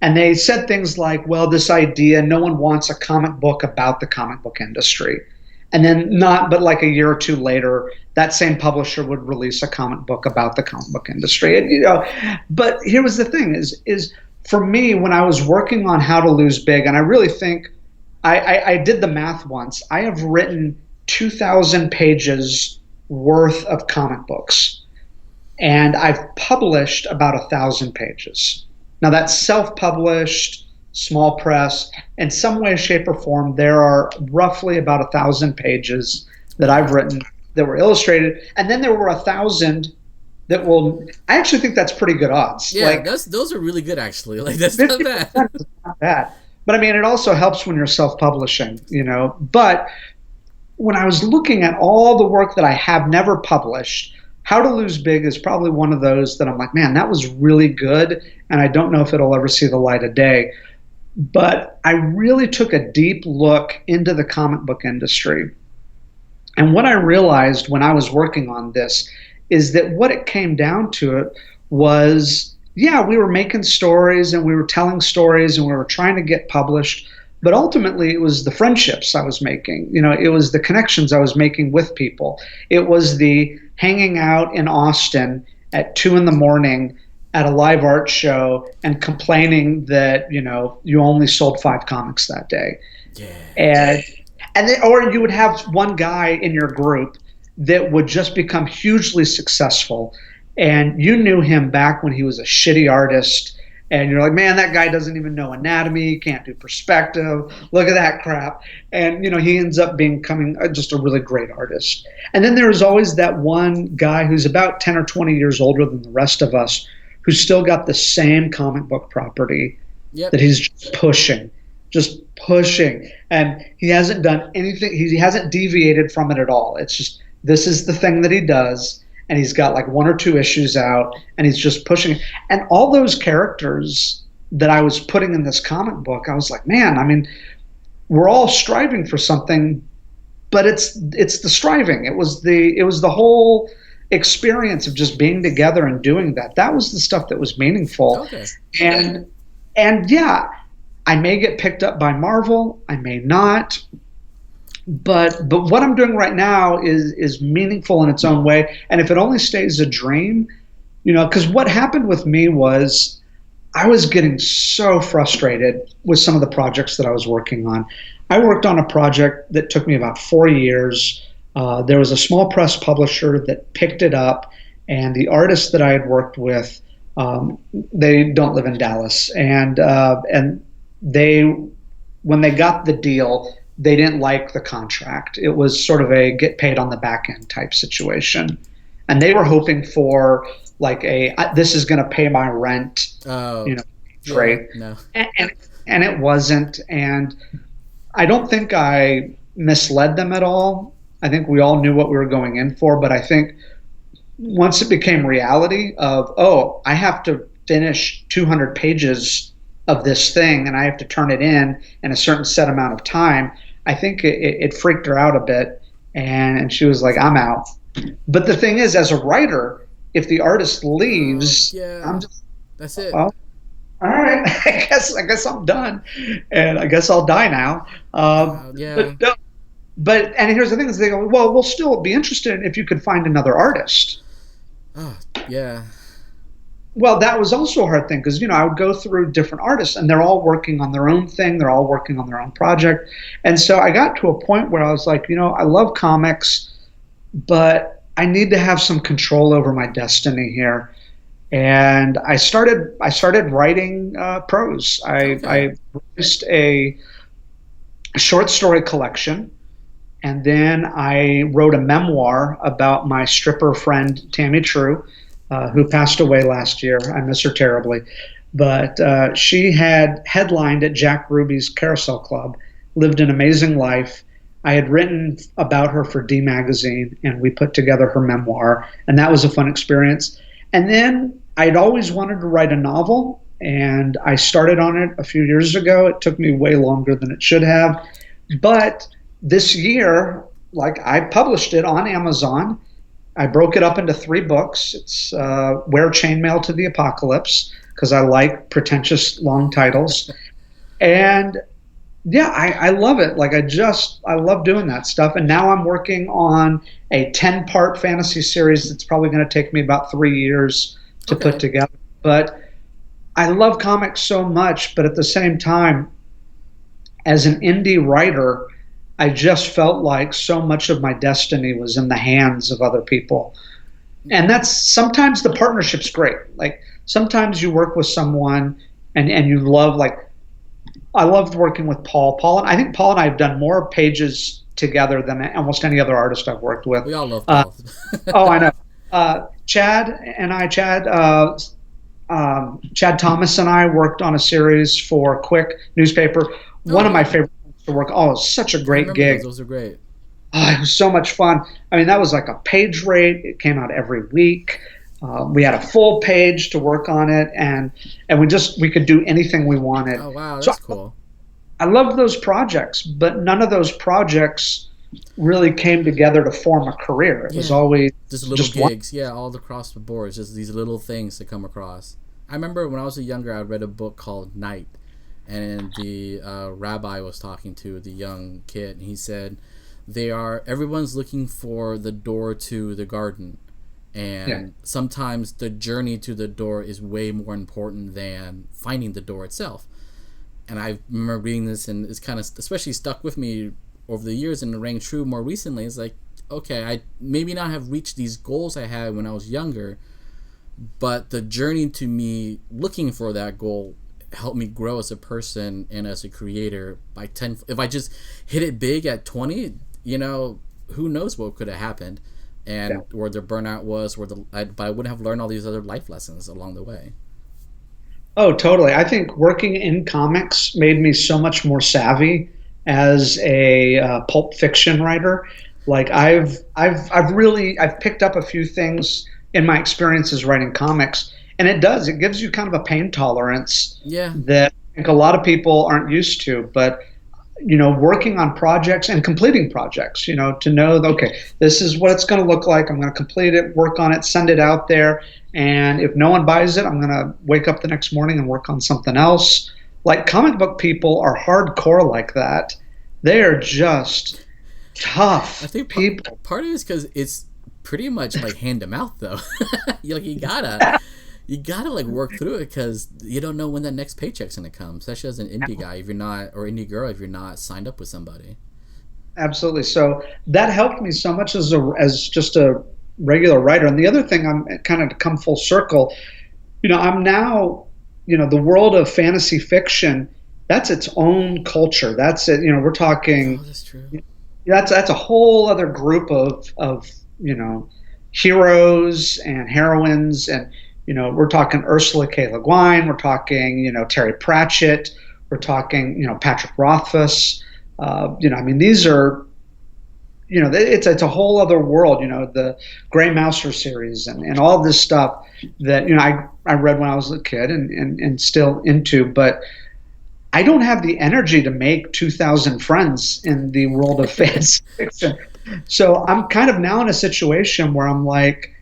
And they said things like, well, this idea, no one wants a comic book about the comic book industry. And then not, but like a year or two later, that same publisher would release a comic book about the comic book industry. And, but here was the thing is for me, when I was working on How to Lose Big, and I really think I did the math once, I have written 2,000 pages worth of comic books, and I've published about 1,000 pages. Now that's self-published, small press. In some way, shape, or form, there are roughly about 1,000 pages that I've written that were illustrated, and then there were 1,000 that will. I actually think that's pretty good odds. Yeah, Like those are really good actually. Like that's not bad. 50% is not bad. But I mean, it also helps when you're self-publishing, But when I was looking at all the work that I have never published, How to Lose Big is probably one of those that I'm like, man, that was really good, and I don't know if it'll ever see the light of day. But I really took a deep look into the comic book industry. And what I realized when I was working on this is that what it came down to it was, yeah, we were making stories and we were telling stories and we were trying to get published, but ultimately it was the friendships I was making. It was the connections I was making with people. It was the hanging out in Austin at 2 in the morning at a live art show and complaining that, you only sold 5 comics that day. Yeah. And or you would have one guy in your group that would just become hugely successful, and you knew him back when he was a shitty artist, and you're like, man, that guy doesn't even know anatomy, can't do perspective, look at that crap. And he ends up becoming just a really great artist. And then there's always that one guy who's about 10 or 20 years older than the rest of us, who's still got the same comic book property Yep. that he's just pushing, and he hasn't done anything. He hasn't deviated from it at all. It's just, this is the thing that he does, and he's got like 1 or 2 issues out, and he's just pushing. And all those characters that I was putting in this comic book, I was like, man, I mean, we're all striving for something, but it's the striving. It was the whole experience of just being together and doing that. That was the stuff that was meaningful. Okay. And yeah, I may get picked up by Marvel, I may not, but what I'm doing right now is meaningful in its own way. And if it only stays a dream, because what happened with me was I was getting so frustrated with some of the projects that I was working on. I worked on a project that took me about 4 years. There was a small press publisher that picked it up, and the artists that I had worked with, they don't live in Dallas, and they when they got the deal, they didn't like the contract. It was sort of a get paid on the back end type situation. And they were hoping for like this is going to pay my rent, Oh, you know, yeah, rate. no. And, and it wasn't. And I don't think I misled them at all. I think we all knew what we were going in for, but I think once it became reality of, oh, I have to finish 200 pages of this thing and I have to turn it in a certain set amount of time, I think it freaked her out a bit. And she was like, I'm out. But the thing is, as a writer, if the artist Oh, leaves, I'm yeah. just, That's it. well, all right, I guess I'm done, and I guess I'll die now. But Yeah. no, and here's the thing: is they go, well, we'll still be interested if you could find another artist. Oh, yeah. Well, that was also a hard thing because I would go through different artists, and they're all working on their own thing. They're all working on their own project, and so I got to a point where I was like, I love comics, but I need to have some control over my destiny here. And I started writing prose. Okay. I released a short story collection, and then I wrote a memoir about my stripper friend Tammy True, who passed away last year. I miss her terribly, but she had headlined at Jack Ruby's Carousel Club, lived an amazing life. I had written about her for D Magazine, and we put together her memoir, and that was a fun experience. And then I'd always wanted to write a novel, and I started on it a few years ago. It took me way longer than it should have, but this year, like I published it on Amazon. I broke it up into three books. It's Wear Chainmail to the Apocalypse because I like pretentious long titles. And yeah, I love it. Like I love doing that stuff. And now I'm working on a 10-part fantasy series that's probably going to take me about 3 years to put Okay. together. But I love comics so much, but at the same time, as an indie writer, I just felt like so much of my destiny was in the hands of other people. And that's sometimes the partnership's great. Like sometimes you work with someone and you love, like I loved working with Paul. I think Paul and I have done more pages together than almost any other artist I've worked with. We all love Uh, Paul. oh, I know. Chad Thomas and I worked on a series for Quick newspaper. Oh, One of my yeah. favorite things to work. Oh, it was such a I great remember those. gig. Those are great. Oh, it was so much fun. I mean, that was like a page rate. It came out every week. We had a full page to work on it, and we could do anything we wanted. Oh, wow. So That's cool. I loved those projects, but none of those projects really came together to form a career. It was Yeah. always Just little just one. gigs. Yeah, all across the board. Just these little things to come across. I remember when I was younger, I read a book called Night, and the rabbi was talking to the young kid, and he said, everyone's looking for the door to the garden, Yeah. and sometimes the journey to the door is way more important than finding the door itself. And I remember reading this, and it's kind of especially stuck with me over the years, and it rang true more recently. It's like, okay, I maybe not have reached these goals I had when I was younger, but the journey to me looking for that goal helped me grow as a person and as a creator by 10. If I just hit it big at 20, who knows what could have happened, Yeah. and where the burnout was, but I wouldn't have learned all these other life lessons along the way. Oh, totally. I think working in comics made me so much more savvy as a pulp fiction writer. Like I've picked up a few things in my experiences writing comics, and it gives you kind of a pain tolerance Yeah. that I think a lot of people aren't used to. But working on projects and completing projects, to know that, okay, this is what it's going to look like. I'm going to complete it, work on it, send it out there. And if no one buys it, I'm going to wake up the next morning and work on something else. Like comic book people are hardcore like that. They are just I tough think people. part of it is because it's pretty much like hand to mouth though. You gotta like work through it because you don't know when that next paycheck's gonna come. Especially as an indie guy, if you're not, or indie girl, if you're not signed up with somebody. Absolutely. So that helped me so much as just a regular writer. And the other thing, I'm kind of to come full circle. I'm now, the world of fantasy fiction that's its own culture. That's it. We're Oh, talking. that's true. That's a whole other group of you know heroes and heroines, and we're talking Ursula K. Le Guin. We're talking Terry Pratchett. We're talking Patrick Rothfuss. I mean, these are it's a whole other world. The Gray Mouser series and all this stuff that I read when I was a kid and still into, but I don't have the energy to make 2,000 friends in the world of fantasy fiction. So I'm kind of now in a situation where I'm like,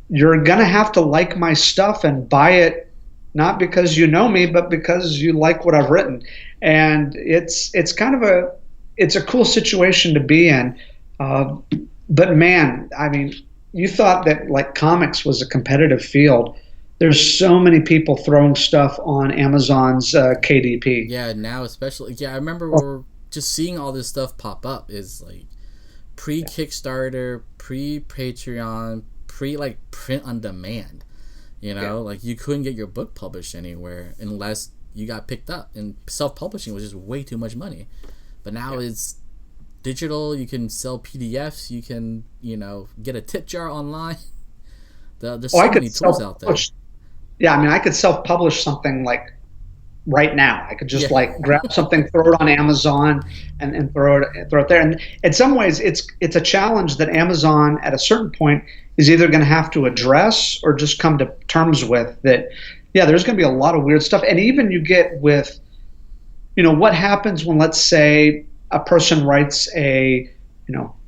you're going to have to like my stuff and buy it, not because you know me, but because you like what I've written. And it's kind of it's a cool situation to be in. Uh, but man, I mean, you thought that like comics was a competitive field. There's so many people throwing stuff on Amazon's KDP. Yeah, now especially. Yeah, I remember we're just seeing all this stuff pop up is like pre Kickstarter, pre Patreon, pre like print on demand. Yeah. Like you couldn't get your book published anywhere unless you got picked up, and self publishing was just way too much money. But now Yeah. it's digital. You can sell PDFs. You can get a tip jar online. There's Oh, I so could many tools out there. self-publish. Yeah, I mean, I could self-publish something like right now. I could just Yeah. like grab something, throw it on Amazon, and throw it there. And in some ways, it's a challenge that Amazon at a certain point is either going to have to address or just come to terms with that. Yeah, there's going to be a lot of weird stuff, and even you get with what happens when, let's say, a person writes a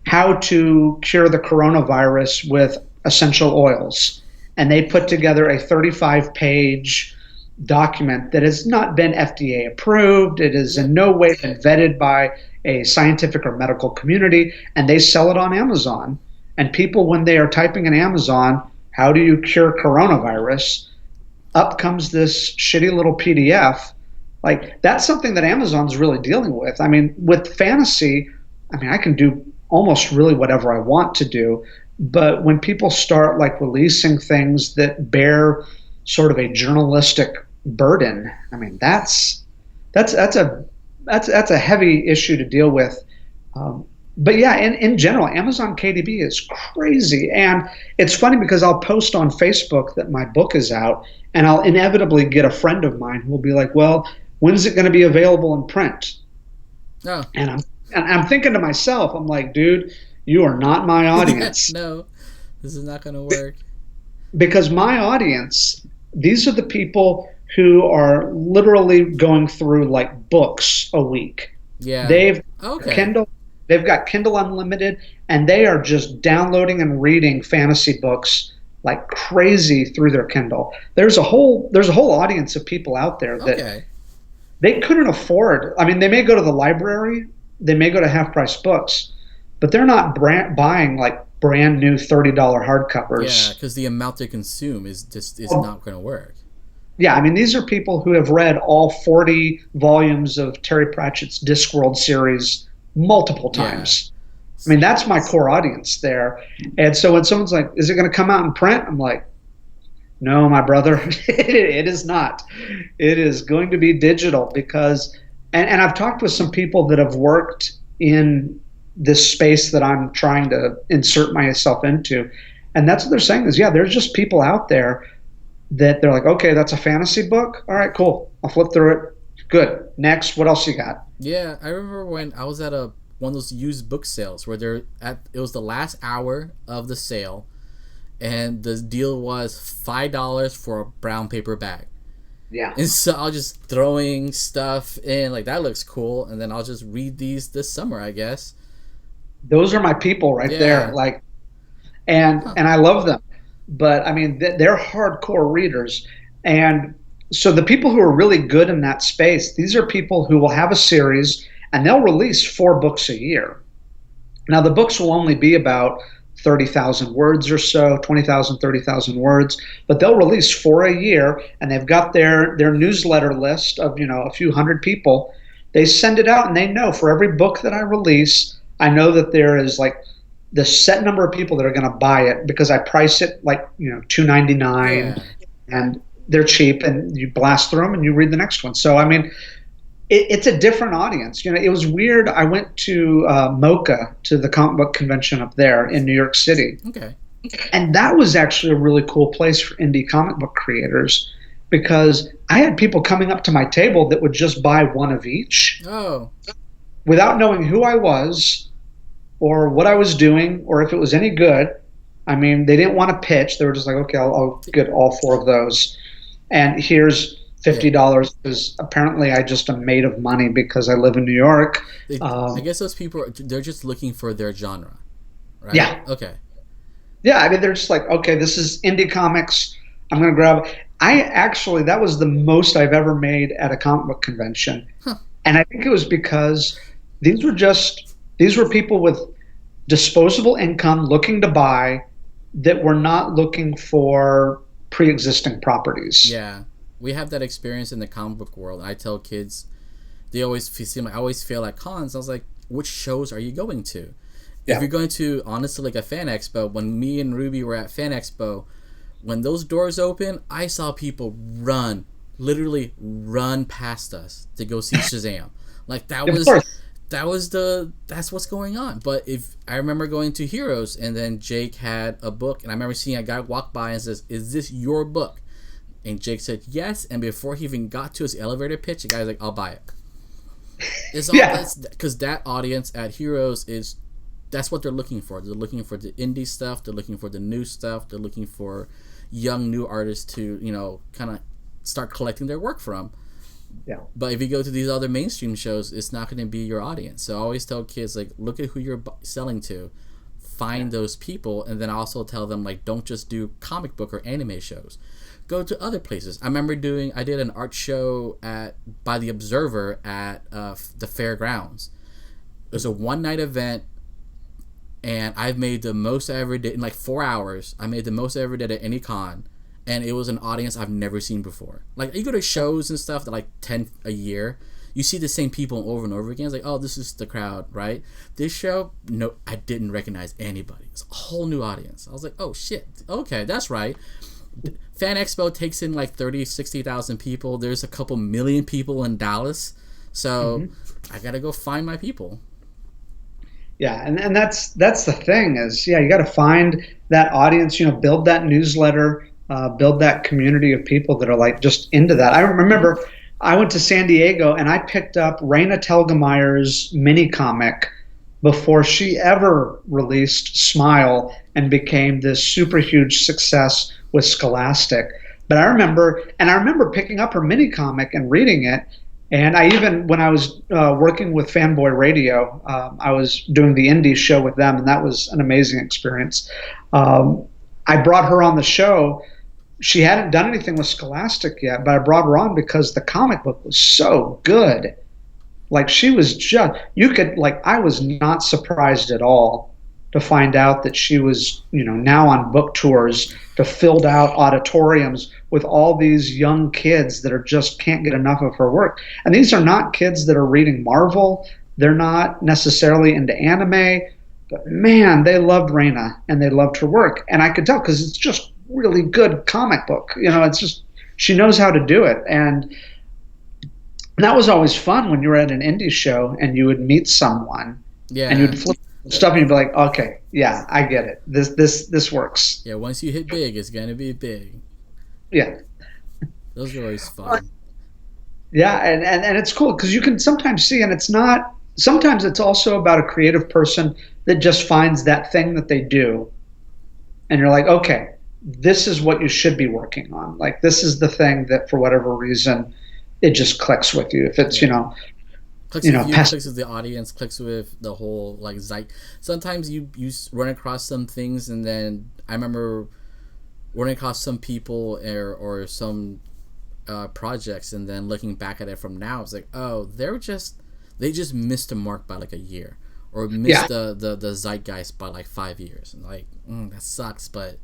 how to cure the coronavirus with essential oils, and they put together a 35-page document that has not been FDA approved. It is Yeah. in no way been vetted by a scientific or medical community, and they sell it on Amazon. And people, when they are typing in Amazon, how do you cure coronavirus? Up comes this shitty little PDF. Like, that's something that Amazon's really dealing with. I mean, with fantasy, I mean, I can do almost really whatever I want to do. But when people start like releasing things that bear sort of a journalistic burden, I mean, that's that's a that's a heavy issue to deal with. Um, but yeah, in general, Amazon KDB is crazy. And it's funny because I'll post on Facebook that my book is out, and I'll inevitably get a friend of mine who will be like, well, when's it going to be available in print? Oh. And I'm thinking to myself, I'm like, dude, you are not my audience. No, this is not gonna work. Because my audience, these are the people who are literally going through like books a week. Yeah. They've Okay. Kindle, they've got Kindle Unlimited, and they are just downloading and reading fantasy books like crazy through their Kindle. There's a whole audience of people out there that Okay. they couldn't afford. I mean, they may go to the library, they may go to half price books, but they're not buying like brand new $30 Yeah, hardcovers. because the amount they consume is not gonna work. Yeah, I mean, these are people who have read all 40 volumes of Terry Pratchett's Discworld series multiple Yeah. times. I mean, that's my core audience there. And so when someone's like, is it going to come out in print? I'm like, no, my brother, it is not. It is going to be digital because, and I've talked with some people that have worked in this space that I'm trying to insert myself into. And that's what they're saying is, yeah, there's just people out there that they're like, okay, that's a fantasy book. All right, cool. I'll flip through it. Good. Next, what else you got? Yeah, I remember when I was at a one of those used book sales where it was the last hour of the sale, and the deal was $5 for a brown paper bag. Yeah, And so I was just throwing stuff in, like that looks cool, and then I'll just read these this summer, I guess. those are my people right there. Yeah. Like, and Huh. and I love them, but I mean, they're hardcore readers, and so the people who are really good in that space, these are people who will have a series and they'll release 4 books a year. Now, the books will only be about 30,000 words or so, 20,000, 30,000 words, but they'll release 4 a year, and they've got their newsletter list of, a few hundred people. They send it out, and they know for every book that I release, I know that there is like the set number of people that are going to buy it because I price it like, 2.99, Yeah. and they're cheap, and you blast through them and you read the next one. So, I mean, it's a different audience. It was weird. I went to MoCA, to the comic book convention up there in New York City, Okay. and that was actually a really cool place for indie comic book creators because I had people coming up to my table that would just buy one of each Oh, without knowing who I was or what I was doing or if it was any good. I mean, they didn't want to pitch. They were just like, okay, I'll get all four of those. And here's yeah. $50 because apparently I just am made of money because I live in New York. I Um, guess those people they're just looking for their genre, right? yeah. Okay. Yeah. I mean, they're just like, okay, this is indie comics. I'm going to grab. I actually, that was the most I've ever made at a comic book convention. Huh. And I think it was because these were just, these were people with disposable income looking to buy that were not looking for pre-existing properties. Yeah, we have that experience in the comic book world. I tell kids, they always seem like I always fail at cons. I was like, which shows are you going to? If Yeah. you're going to, honestly, like a fan expo, when me and Ruby were at fan expo, when those doors open, I saw people run, literally run past us to go see Shazam. Like Of course. that's what's going on. But if I remember going to Heroes and then Jake had a book, and I remember seeing a guy walk by and says, "Is this your book?" And Jake said yes, and before he even got to his elevator pitch, the guy's like, "I'll buy it." It's all Yeah. that's because that audience at Heroes is that's what they're looking for. They're looking for the indie stuff. They're looking for the new stuff. They're looking for young new artists to kind of start collecting their work from. Yeah. But if you go to these other mainstream shows, it's not going to be your audience. So I always tell kids, like, look at who you're selling to, find those people, and then also tell them, like, don't just do comic book or anime shows. Go to other places. I remember I did an art show by the Observer at the fairgrounds. It was a one night event, and I've made the most I ever did in like 4 hours. I made the most I ever did at any con, and it was an audience I've never seen before. Like, you go to shows and stuff that like 10 a year, you see the same people over and over again. It's like, oh, this is the crowd, right? This show, no, I didn't recognize anybody. It's a whole new audience. I was like, oh shit, okay, that's right. Fan Expo takes in like 60,000 people. There's a couple million people in Dallas, so I gotta go find my people. Yeah, and that's the thing is, yeah, you got to find that audience, build that newsletter, build that community of people that are like just into that. I remember I went to San Diego and I picked up Raina Telgemeier's mini comic before she ever released Smile and became this super huge success with Scholastic. But I remember picking up her mini comic and reading it. And I even, when I was working with Fanboy Radio, I was doing the indie show with them, and that was an amazing experience. I brought her on the show. She hadn't done anything with Scholastic yet, but I brought her on because the comic book was so good. Like, she was just, I was not surprised at all to find out that she was, now on book tours to filled out auditoriums with all these young kids that are just can't get enough of her work. And these are not kids that are reading Marvel. They're not necessarily into anime, but man, they loved Raina and they loved her work. And I could tell because it's just really good comic book. It's just, she knows how to do it. And that was always fun when you were at an indie show and you would meet someone and Yeah, you'd flip stuff and you'd be like, okay, yeah, I get it. This works. yeah. Once you hit big, it's gonna be big. Yeah. Those are always fun. Yeah, and it's cool because you can sometimes see, and it's not, sometimes it's also about a creative person that just finds that thing that they do. And you're like, okay, this is what you should be working on. Like, this is the thing that for whatever reason, it just clicks with you. If it's, Yeah. Clicks with you, past, clicks with the audience, clicks with the whole like zeit. Sometimes you run across some things, and then I remember running across some people or some projects, and then looking back at it from now, it's like, oh, they just missed the mark by like a year, or yeah. missed the zeitgeist by like 5 years. And like, that sucks, but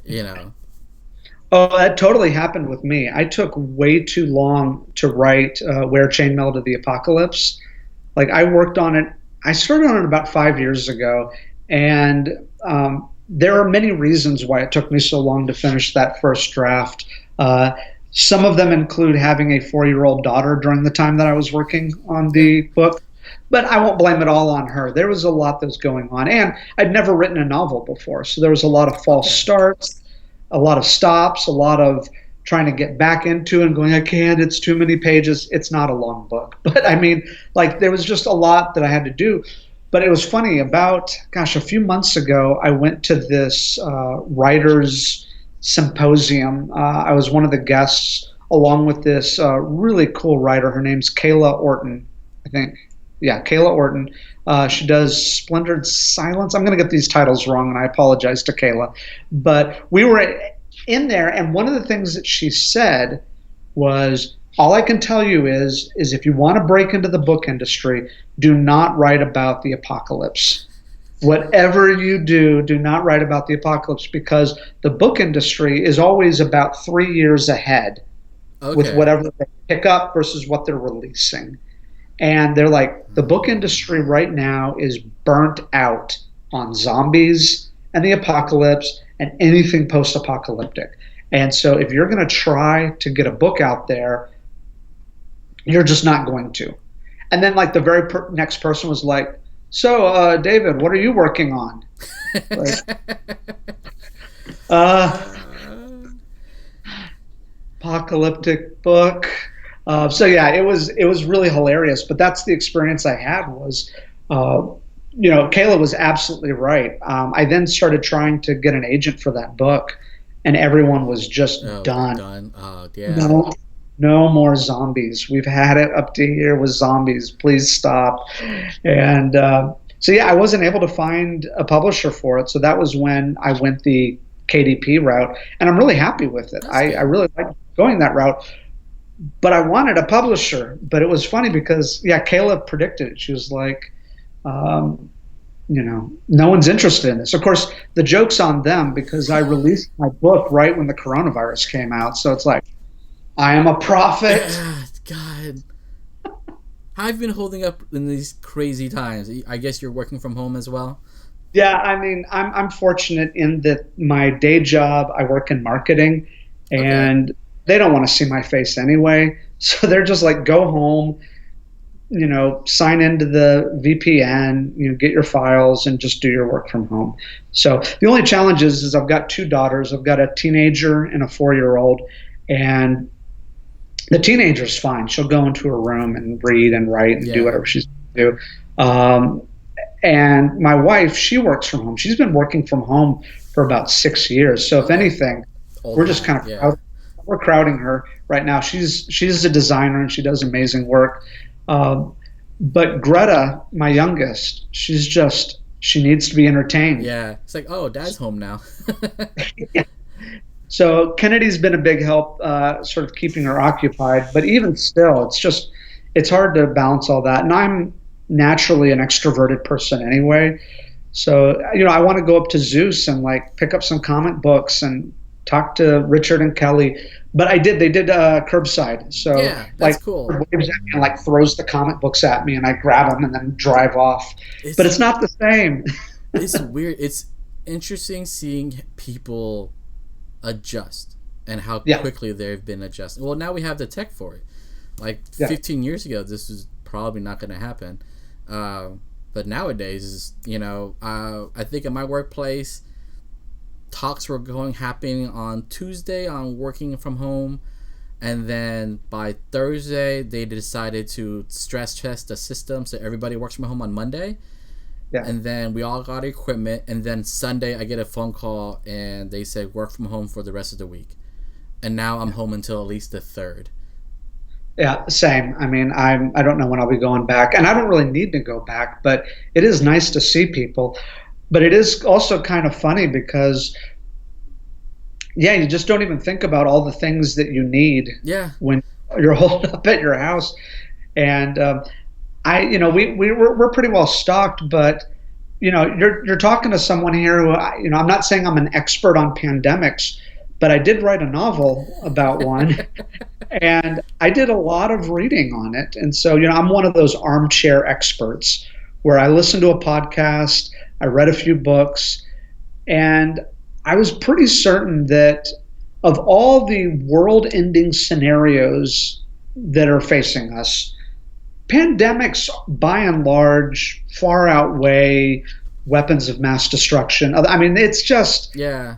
you know, Oh, that totally happened with me. I took way too long to write Wear Chainmail to the Apocalypse. Like, I worked on it. I started on it about 5 years ago, and there are many reasons why it took me so long to finish that first draft. Some of them include having a 4-year-old daughter during the time that I was working on the book. But I won't blame it all on her. There was a lot that was going on. And I'd never written a novel before. So there was a lot of false Okay. starts, a lot of stops, a lot of trying to get back into and going, I can't, it's too many pages. It's not a long book. But I mean, like, there was just a lot that I had to do. But it was funny, about, gosh, a few months ago, I went to this writers symposium. I was one of the guests along with this really cool writer. Her name's Kayla Orton, I think. Yeah, Kayla Orton. She does Splendid Silence. I'm going to get these titles wrong, and I apologize to Kayla. But we were in there, and one of the things that she said was, all I can tell you is if you want to break into the book industry, do not write about the apocalypse. Whatever you do, do not write about the apocalypse, because the book industry is always about 3 years ahead with Okay. whatever they pick up versus what they're releasing. And they're like, the book industry right now is burnt out on zombies and the apocalypse and anything post apocalyptic. And so if you're going to try to get a book out there, you're just not going to. And then, like, the very next person was like, so, David, what are you working on? Like, uh, apocalyptic book. So yeah, it was really hilarious. But that's the experience I had. Was uh, Kayla was absolutely right. I then started trying to get an agent for that book, and everyone was just Oh, done. done. Oh, yeah. No, no more zombies. We've had it up to here with zombies. Please stop. And so yeah, I wasn't able to find a publisher for it. So that was when I went the KDP route, and I'm really happy with it. That's I good. really like going that route, but I wanted a publisher. But it was funny because, yeah, Kayla predicted it. She was like, um, no one's interested in this. Of course, the joke's on them because I released my book right when the coronavirus came out. So it's like, I am a prophet. Yeah, God. How have you been holding up in these crazy times? I guess you're working from home as well? Yeah, I mean, I'm fortunate in that my day job, I work in marketing, Okay. and they don't want to see my face anyway. So they're just like, go home, sign into the VPN, get your files and just do your work from home. So the only challenge is I've got two daughters. I've got a teenager and a 4-year-old, and the teenager's fine. She'll go into her room and read and write and do Yeah. whatever she's going to do. And my wife, she works from home. She's been working from home for about 6 years. So if Okay. anything, Old we're just hat. kind of Yeah. we're crowding her right now. She's a designer and she does amazing work. Um, but Greta, my youngest, she needs to be entertained. Yeah. It's like, oh, dad's home now. So Kennedy's been a big help, sort of keeping her occupied. But even still, it's hard to balance all that. And I'm naturally an extroverted person anyway. So I want to go up to Zeus and like pick up some comic books and talk to Richard and Kelly. But I did. They did curbside. So Yeah, that's like cool. waves at me and like throws the comic books at me, and I grab them and then drive off. But It's it's not the same. it's weird. It's interesting seeing people adjust and how Yeah. quickly they've been adjusting. Well, now we have the tech for it. Like Yeah. 15 years ago, this was probably not going to happen. But nowadays, I think in my workplace, talks were happening on Tuesday on working from home, and then by Thursday they decided to stress test the system so everybody works from home on Monday, Yeah. and then we all got equipment, and then Sunday I get a phone call and they say work from home for the rest of the week, and now I'm home until at least the third. Yeah, same. I mean, I don't know when I'll be going back, and I don't really need to go back, but it is nice to see people. But it is also kind of funny because, yeah, you just don't even think about all the things that you need Yeah. when you're holed up at your house. And we're pretty well stocked, but you're talking to someone here who, I'm not saying I'm an expert on pandemics, but I did write a novel about one. And I did a lot of reading on it. And so, I'm one of those armchair experts where I listened to a podcast, I read a few books, and I was pretty certain that of all the world ending scenarios that are facing us, pandemics by and large far outweigh weapons of mass destruction. I mean, it's just, Yeah.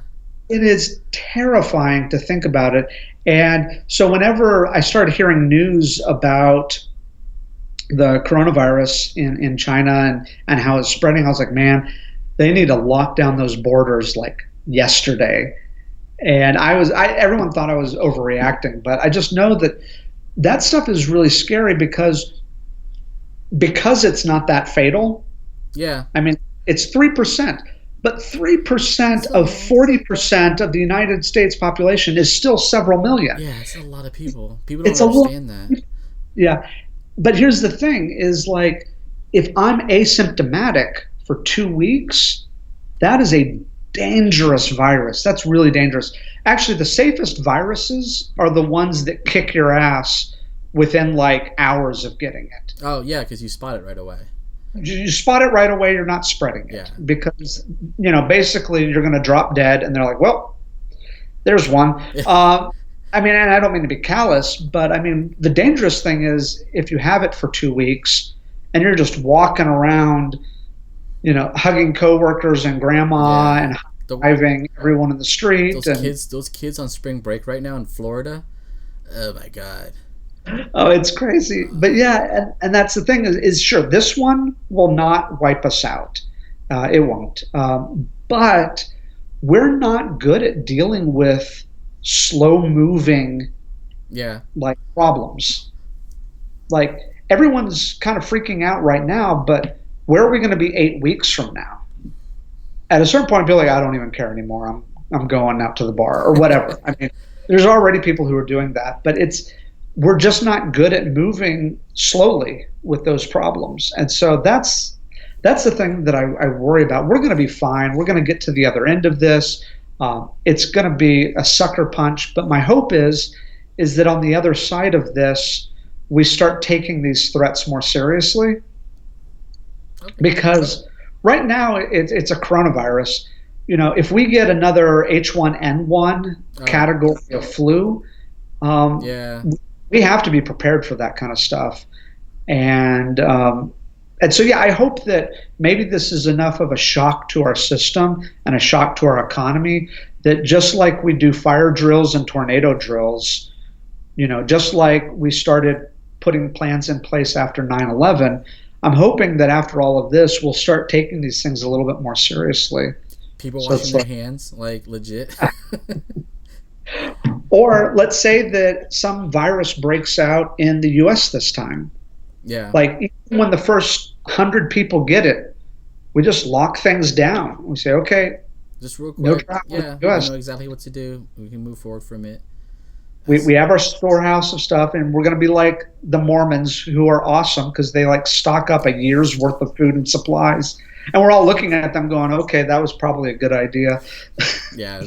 it is terrifying to think about it. And so whenever I started hearing news about the coronavirus in China and how it's spreading, I was like, man, they need to lock down those borders like yesterday. And everyone thought I was overreacting, but I just know that that stuff is really scary because it's not that fatal. Yeah. I mean, it's 3%, but 3% of So 40% of the United States population is still several million. yeah, it's a lot of people. People don't It's a lot. understand that. Yeah. But here's the thing is like, if I'm asymptomatic for 2 weeks, that is a dangerous virus. That's really dangerous. Actually, the safest viruses are the ones that kick your ass within like hours of getting it. Oh yeah, because you spot it right away. You spot it right away, you're not spreading Yeah. it because, basically you're going to drop dead and they're like, well, there's one. I mean, and I don't mean to be callous, but I mean, the dangerous thing is if you have it for 2 weeks and you're just walking around, hugging coworkers and grandma Yeah. and The driving everyone in the street. And those kids on spring break right now in Florida. Oh my god. oh, it's crazy. But yeah, and that's the thing is sure, this one will not wipe us out. It won't. But we're not good at dealing with slow moving Yeah. like problems. Like everyone's kind of freaking out right now, but where are we going to be 8 weeks from now? At a certain point, be like, I don't even care anymore. I'm going out to the bar or whatever. I mean, there's already people who are doing that, but we're just not good at moving slowly with those problems, and so that's the thing that I worry about. We're going to be fine. We're going to get to the other end of this. It's going to be a sucker punch, but my hope is that on the other side of this, we start taking these threats more seriously. Okay. Because right now it's a coronavirus. If we get another H1N1 category of flu, Yeah. we have to be prepared for that kind of stuff. And so yeah, I hope that maybe this is enough of a shock to our system and a shock to our economy that just like we do fire drills and tornado drills, just like we started putting plans in place after 9/11, I'm hoping that after all of this, we'll start taking these things a little bit more seriously. People So washing their hands, like legit. or let's say that some virus breaks out in the US this time. Yeah. Like even when the first 100 people get it, we just lock things down. We say, okay, Just real no quick. travel Yeah. in the We US. know exactly what to do. We can move forward from it. We have our storehouse of stuff, and we're going to be like the Mormons who are awesome because they like stock up a year's worth of food and supplies. And we're all looking at them going, okay, that was probably a good idea. Yeah.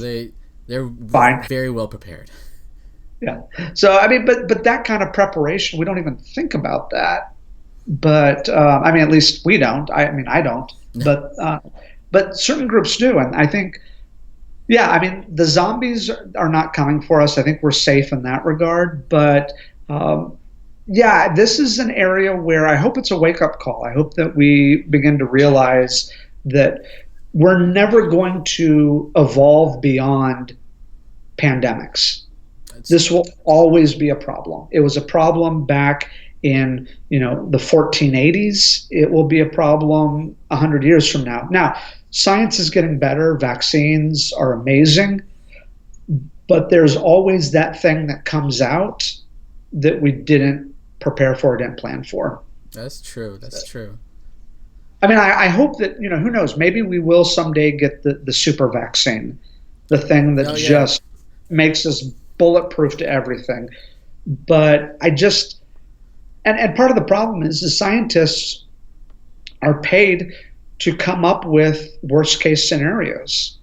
They're Fine. very well prepared. Yeah. So, I mean, but that kind of preparation, we don't even think about that. But I mean, at least we don't. I mean, I don't. But certain groups do, and I think, yeah. I mean, the zombies are not coming for us. I think we're safe in that regard. But yeah, this is an area where I hope it's a wake up call. I hope that we begin to realize that we're never going to evolve beyond pandemics. This will always be a problem. It was a problem back in the 1480s. It will be a problem 100 years from now. Now, science is getting better. Vaccines are amazing, but there's always that thing that comes out that we didn't prepare for or didn't plan for. That's true. That's true. I mean, I hope that who knows? Maybe we will someday get the super vaccine, the thing that just makes us bulletproof to everything. But I just and part of the problem is the scientists are paid to come up with worst case scenarios.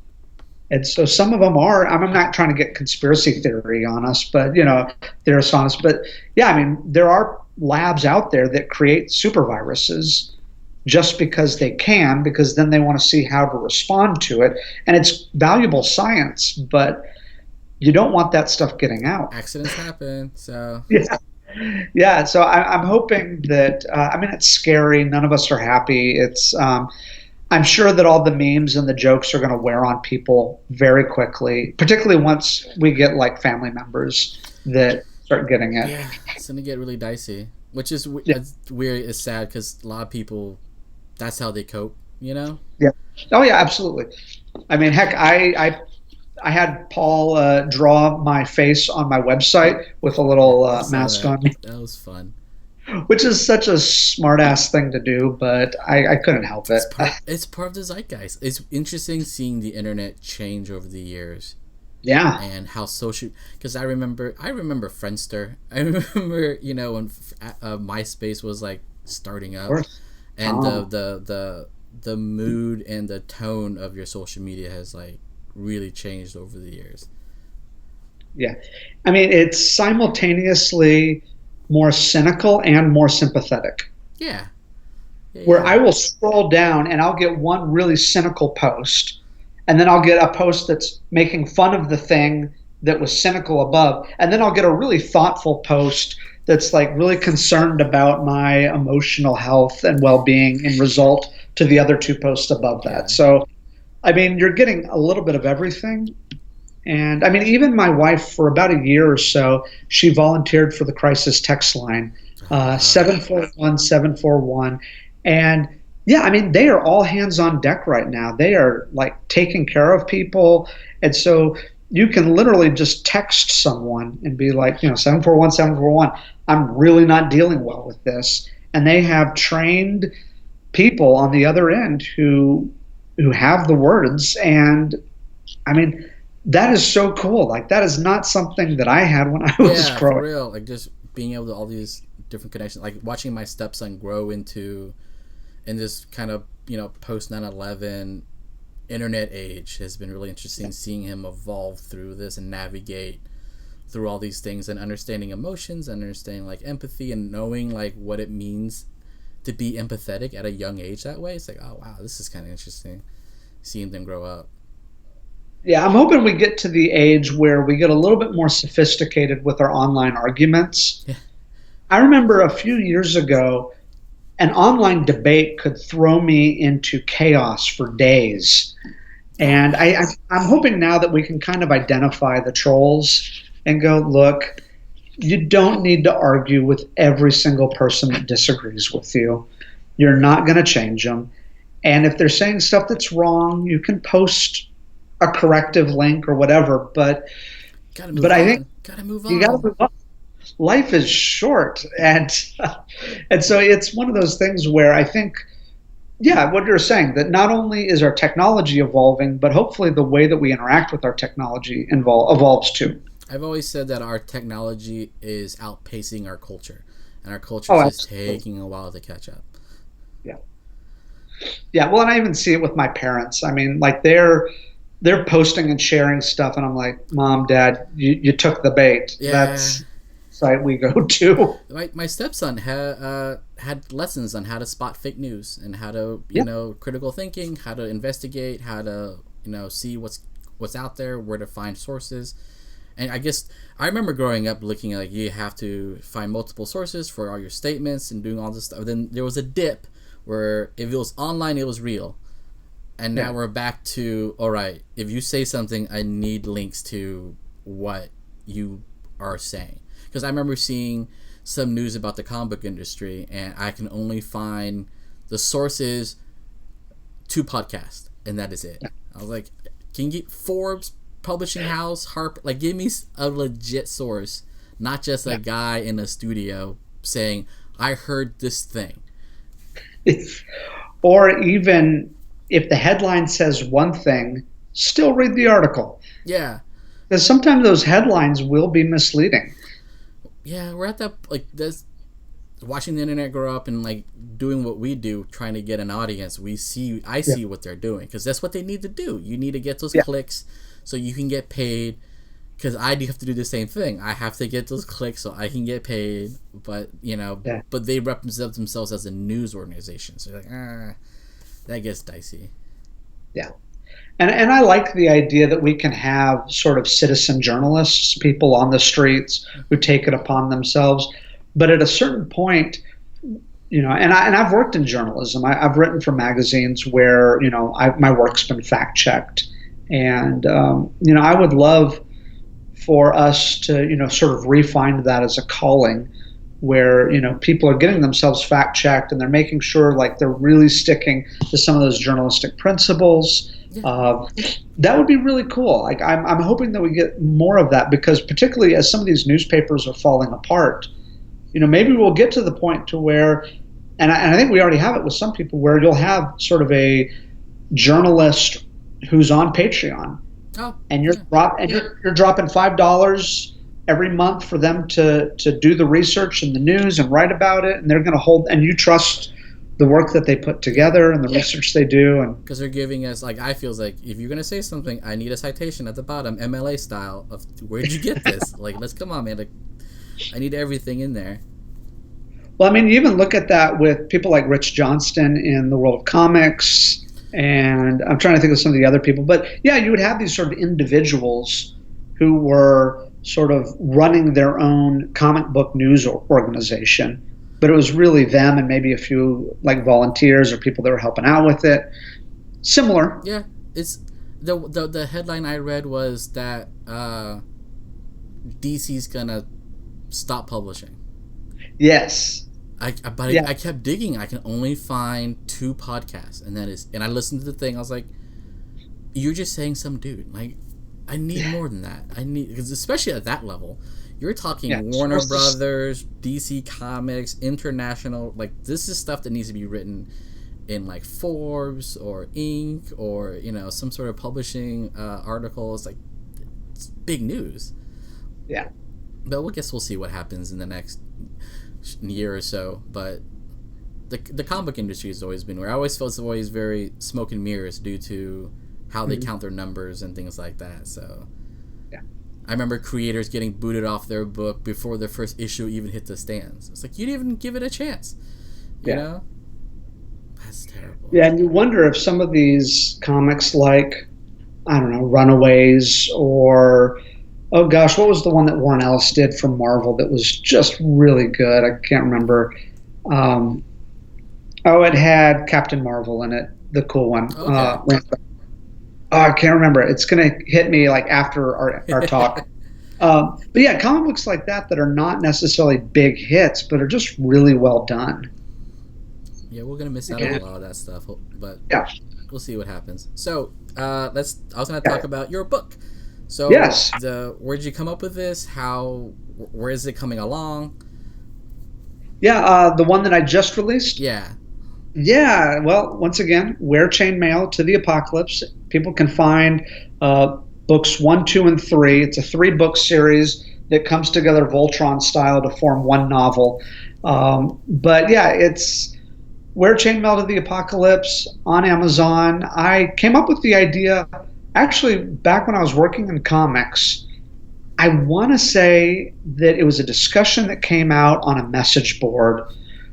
And so some of them are, I'm not trying to get conspiracy theory on us, but theorists on us. But yeah, I mean, there are labs out there that create super viruses just because they can, because then they want to see how to respond to it. And it's valuable science, but you don't want that stuff getting out. Accidents happen, so Yeah. Yeah. So I'm hoping that, I mean, it's scary. None of us are happy. I'm sure that all the memes and the jokes are going to wear on people very quickly, particularly once we get like family members that start getting it. yeah, it's gonna get really dicey. Which is Yeah. it's weird. It's sad because a lot of people, that's how they cope. You know. Yeah. Oh yeah, absolutely. I mean, heck, I had Paul draw my face on my website with a little I saw mask that. on me, That was fun. which is such a smart ass thing to do, but I couldn't help it. It's part of the zeitgeist. It's interesting seeing the internet change over the years Yeah, of and how social. Because I remember Friendster. I remember when MySpace was like starting up, course. and Oh, the mood and the tone of your social media has like really changed over the years. yeah. I mean, it's simultaneously more cynical and more sympathetic. Yeah, yeah, Where yeah, I will scroll down and I'll get one really cynical post, and then I'll get a post that's making fun of the thing that was cynical above, and then I'll get a really thoughtful post that's like really concerned about my emotional health and well-being in result to the other two posts above that. yeah. So, I mean, you're getting a little bit of everything. And I mean, even my wife, for about a year or so, she volunteered for the crisis text line, Oh wow. 741. And yeah, I mean, they are all hands on deck right now. They are like taking care of people. And so you can literally just text someone and be like, 741, 741. I'm really not dealing well with this. And they have trained people on the other end who have the words. And I mean, that is so cool. Like that is not something that I had when I was Yeah, for growing. real. Like just being able to all these different connections, like watching my stepson grow into in this kind of post 9/11 internet age has been really interesting. Seeing him evolve through this and navigate through all these things and understanding emotions, understanding like empathy, and knowing like what it means to be empathetic at a young age that way. It's like, oh wow, this is kind of interesting. Seeing them grow up. Yeah, I'm hoping we get to the age where we get a little bit more sophisticated with our online arguments. Yeah, I remember a few years ago, an online debate could throw me into chaos for days. oh And yeah, I'm hoping now that we can kind of identify the trolls and go, look, you don't need to argue with every single person that disagrees with you. You're not going to change them. And if they're saying stuff that's wrong, you can post a corrective link or whatever. gotta But move I think on. Gotta move you got to on. move on. Life is short, and so it's one of those things where I think, yeah, what you're saying, that not only is our technology evolving, but hopefully the way that we interact with our technology evolves too. I've always said that our technology is outpacing our culture, and our culture Oh, is just absolutely. taking a while to catch up. Yeah, yeah. Well, and I even see it with my parents. I mean, like they're posting and sharing stuff, and I'm like, Mom, Dad, you took the bait. Yeah, That's the site we go to. my stepson had lessons on how to spot fake news and how to Yeah, critical thinking, how to investigate, how to see what's out there, where to find sources. And I guess I remember growing up looking at like you have to find multiple sources for all your statements and doing all this stuff. Then there was a dip where if it was online, it was real. And now yeah, we're back to all right. If you say something, I need links to what you are saying. Because I remember seeing some news about the comic book industry, and I can only find the sources to podcast, and that is it. yeah. I was like, can you get Forbes, Publishing House, Harper? Like, give me a legit source, not just a Yeah. guy in a studio saying, I heard this thing. Or even if the headline says one thing, still read the article. Yeah, Because sometimes those headlines will be misleading. yeah, we're at that, like, this, watching the internet grow up and, like, doing what we do, trying to get an audience. I Yeah. see what they're doing, because that's what they need to do. You need to get those Yeah. clicks so you can get paid, because I do have to do the same thing. I have to get those clicks so I can get paid. But Yeah. but they represent themselves as a news organization, so you're like, that gets dicey. Yeah. And I like the idea that we can have sort of citizen journalists, people on the streets who take it upon themselves. But at a certain point, and I've worked in journalism. I've written for magazines where my work's been fact checked, and I would love for us to sort of refine that as a calling, where people are getting themselves fact checked and they're making sure like they're really sticking to some of those journalistic principles. Yeah. That would be really cool. Like I'm hoping that we get more of that, because particularly as some of these newspapers are falling apart, maybe we'll get to the point to where, and I think we already have it with some people, where you'll have sort of a journalist who's on Patreon, Oh, and yeah. you're dropping $5 every month for them to do the research and the news and write about it, and they're going to hold, and you trust the work that they put together and the research they do, and Because they're giving us, like, I feels like if you're gonna say something, I need a citation at the bottom, MLA style, of where'd you get this? Like, let's come on, man. Like, I need everything in there. well, I mean, you even look at that with people like Rich Johnston in the world of comics, and I'm trying to think of some of the other people. But yeah, you would have these sort of individuals who were sort of running their own comic book news organization, but it was really them and maybe a few like volunteers or people that were helping out with it. Similar. Yeah, it's the headline I read was that DC's gonna stop publishing. Yes. But Yeah. I kept digging. I can only find 2 podcasts, and I listened to the thing. I was like, "You're just saying some dude." Like, I need more than that. I need, because especially at that level, you're talking Yeah. Warner Brothers, DC Comics, International. Like, this is stuff that needs to be written in like Forbes or Inc. or some sort of publishing articles. Like, it's big news. Yeah. But I guess we'll see what happens in the next year or so. But the comic book industry has always been where I always felt it's always very smoke and mirrors due to how they count their numbers and things like that. So Yeah. I remember creators getting booted off their book before their first issue even hit the stands. It's like, you didn't even give it a chance. You Yeah. know? That's terrible. Yeah, and you wonder if some of these comics, like, I don't know, Runaways, or oh gosh, what was the one that Warren Ellis did from Marvel that was just really good? I can't remember. Um, it had Captain Marvel in it, the cool one. Okay. I can't remember. It's gonna hit me like after our talk. But yeah, comic books like that are not necessarily big hits, but are just really well done. Yeah, we're gonna miss out on a lot of that stuff, but Yeah. we'll see what happens. So I was gonna talk about your book. So Yes. where did you come up with this? Where is it coming along? Yeah, the one that I just released. Yeah. Yeah, well, once again, wear chainmail to the apocalypse. People can find books 1, 2, and 3. It's a 3-book series that comes together Voltron style to form one novel. But yeah, it's wear chainmail to the apocalypse on Amazon. I came up with the idea actually back when I was working in comics. I want to say that it was a discussion that came out on a message board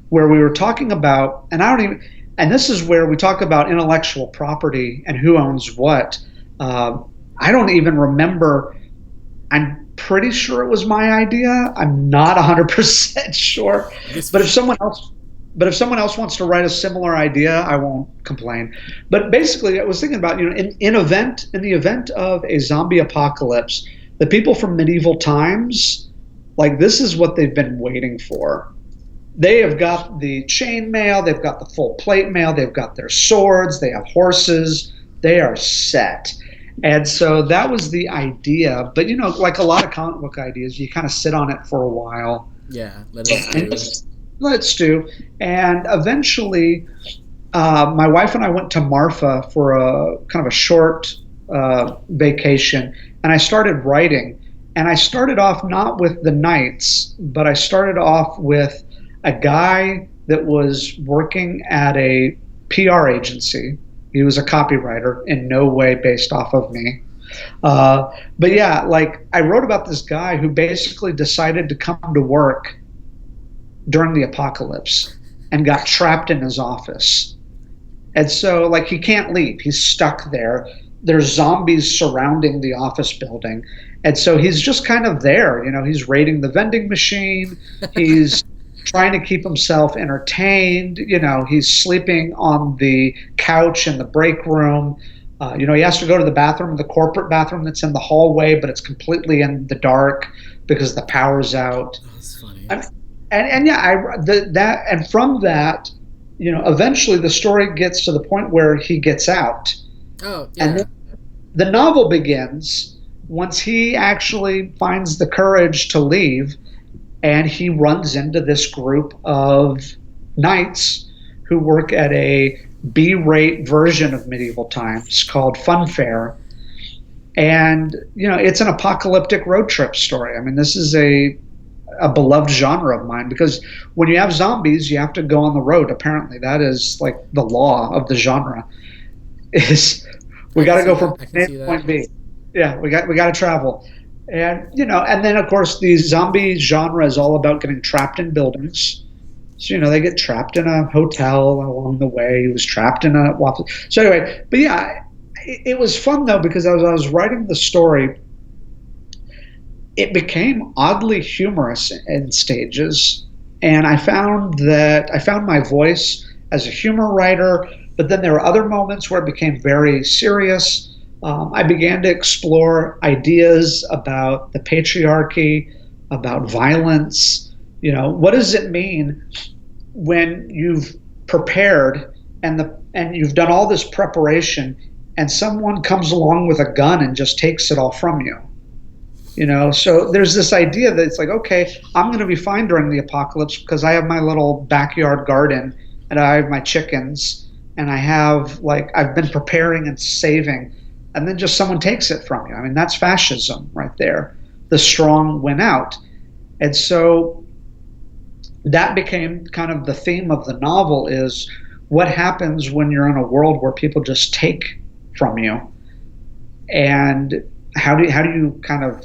where we were talking about, and I don't even, and this is where we talk about intellectual property and who owns what. I don't even remember. I'm pretty sure it was my idea. I'm not 100% sure. But if someone else, but if someone else wants to write a similar idea, I won't complain. But basically, I was thinking about, in the event of a zombie apocalypse, the people from medieval times, like, this is what they've been waiting for. They have got the chainmail, they've got the full plate mail, they've got their swords, they have horses, they are set. And so that was the idea. But like a lot of comic book ideas, you kind of sit on it for a while. Yeah, let it stew. Let it stew. And eventually, my wife and I went to Marfa for a kind of a short vacation, and I started writing. And I started off not with the knights, but I started off with a guy that was working at a PR agency. He was a copywriter, in no way based off of me. But yeah, like, I wrote about this guy who basically decided to come to work during the apocalypse and got trapped in his office. And so, like, he can't leave. He's stuck there. there's zombies surrounding the office building. And so he's just kind of there. He's raiding the vending machine. He's trying to keep himself entertained. He's sleeping on the couch in the break room. He has to go to the bathroom, the corporate bathroom that's in the hallway, but it's completely in the dark because the power's out. Oh, that's funny. And yeah, that and from that, eventually the story gets to the point where he gets out, Oh, and yeah. then the novel begins once he actually finds the courage to leave, and he runs into this group of knights who work at a B-rate version of medieval times called Funfair. And it's an apocalyptic road trip story. I mean, this is a beloved genre of mine because when you have zombies, you have to go on the road. Apparently, that is like the law of the genre. Is we got to go from I can point A see to that. point B. Yeah, we got to travel, and and then of course the zombie genre is all about getting trapped in buildings. So they get trapped in a hotel along the way. He was trapped in a waffle. So anyway, but yeah, it was fun though because as I was writing the story, it became oddly humorous in stages, and I found my voice as a humor writer. But then there were other moments where it became very serious. I began to explore ideas about the patriarchy, about violence. What does it mean when you've prepared and you've done all this preparation, and someone comes along with a gun and just takes it all from you? So there's this idea that it's like, okay, I'm going to be fine during the apocalypse because I have my little backyard garden and I have my chickens and I've been preparing and saving, and then just someone takes it from you. I mean, that's fascism right there. The strong win out. And so that became kind of the theme of the novel is what happens when you're in a world where people just take from you, and how do you kind of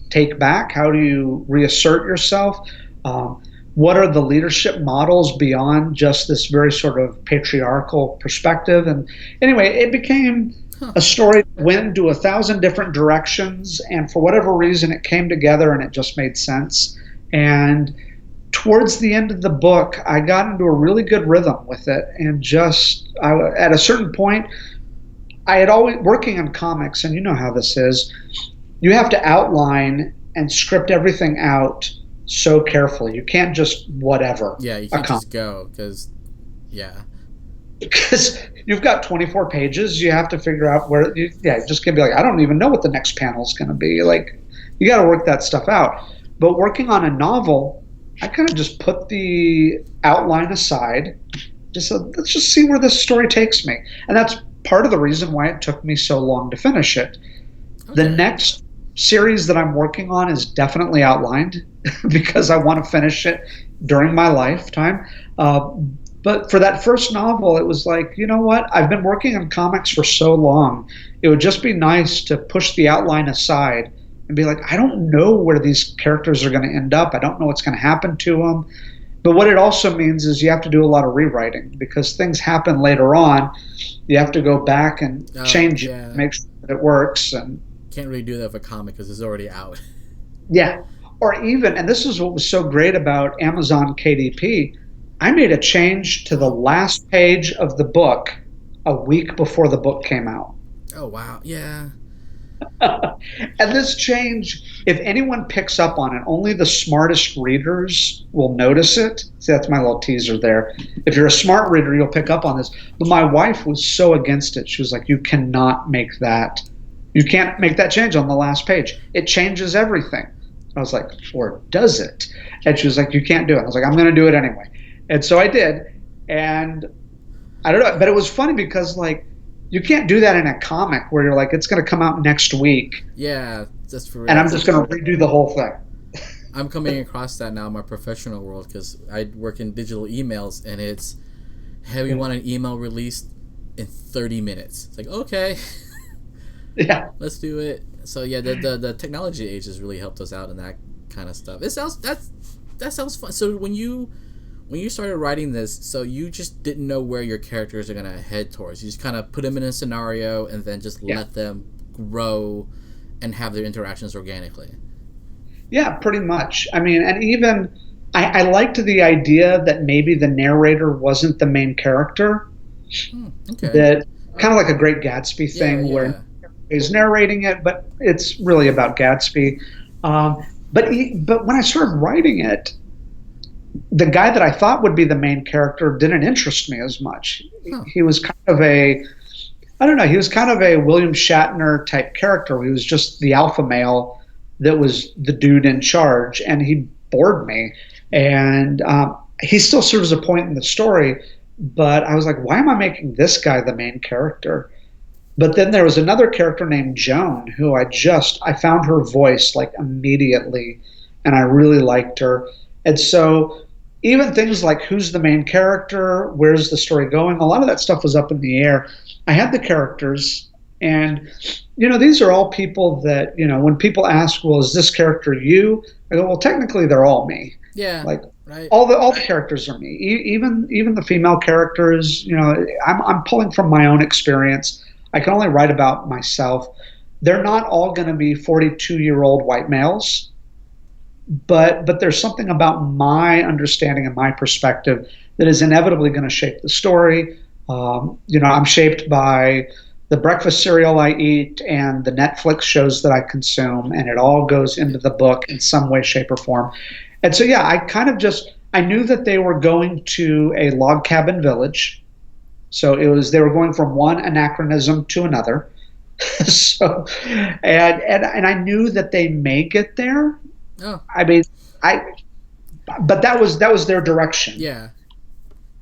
take back? How do you reassert yourself? What are the leadership models beyond just this very sort of patriarchal perspective? And anyway, it became Huh. a story that went into 1,000 different directions, and for whatever reason, it came together and it just made sense. And towards the end of the book, I got into a really good rhythm with it, and at a certain point, I had always working on comics, and you know how this is. You have to outline and script everything out so carefully. You can't just whatever Yeah, you a can't comic just go because, yeah. because you've got 24 pages. You have to figure out you just can be like, I don't even know what the next panel is going to be. Like, you got to work that stuff out. But working on a novel, I kind of just put the outline aside. Just said, let's just see where this story takes me. And that's part of the reason why it took me so long to finish it. The Okay. next series that I'm working on is definitely outlined because I want to finish it during my lifetime. Uh, but for that first novel, it was like, you know what? I've been working on comics for so long. It would just be nice to push the outline aside and be like, I don't know where these characters are going to end up. I don't know what's going to happen to them. But what it also means is you have to do a lot of rewriting because things happen later on. You have to go back and Oh, change it, yeah. make sure that it works. And Can't really do that with a comic because it's already out. yeah, or even, and this is what was so great about Amazon KDP. I made a change to the Oh. last page of the book a week before the book came out. Oh, wow. Yeah. And this change, if anyone picks up on it, only the smartest readers will notice it. See, that's my little teaser there. If you're a smart reader, you'll pick up on this. But my wife was so against it. She was like, you cannot make that. You can't make that change on the last page. It changes everything. I was like, or does it? And she was like, you can't do it. I was like, I'm going to do it anyway. And so I did. And I don't know, but it was funny because like you can't do that in a comic where you're like, it's going to come out next week, Yeah, just for and real. I'm just going to redo the whole thing. I'm coming across that now in my professional world because I work in digital emails and it's, hey, we want an email released in 30 minutes. It's like, okay, Yeah. let's do it. So yeah, the technology age has really helped us out in that kind of stuff. It sounds that sounds fun. So when you started writing this, so you just didn't know where your characters are gonna head towards. You just kind of put them in a scenario and then just Yeah. let them grow and have their interactions organically. Yeah, pretty much. I mean, and even I liked the idea that maybe the narrator wasn't the main character, Okay. that kind of like a Great Gatsby Yeah, thing where yeah. he's narrating it, but it's really about Gatsby. Um, but when I started writing it, the guy that I thought would be the main character didn't interest me as much. Huh. He was kind of a I don't know. He was kind of a William Shatner type character. He was just the alpha male that was the dude in charge, and he bored me. And he still serves a point in the story, but I was like, why am I making this guy the main character? But then there was another character named Joan who I found her voice like immediately, and I really liked her. And so even things like who's the main character, where's the story going, a lot of that stuff was up in the air. I had the characters, and these are all people that when people ask, well, is this character you? I go, well, technically they're all me. Yeah. Like Right. all the characters are me. Even the female characters. I'm pulling from my own experience. I can only write about myself. They're not all going to be 42-year-old white males, but there's something about my understanding and my perspective that is inevitably going to shape the story. I'm shaped by the breakfast cereal I eat and the Netflix shows that I consume, and it all goes into the book in some way, shape, or form. And so, yeah, I knew that they were going to a log cabin village. So they were going from one anachronism to another. so, and I knew that they may get there. Oh. I mean, I, but that was their direction, Yeah.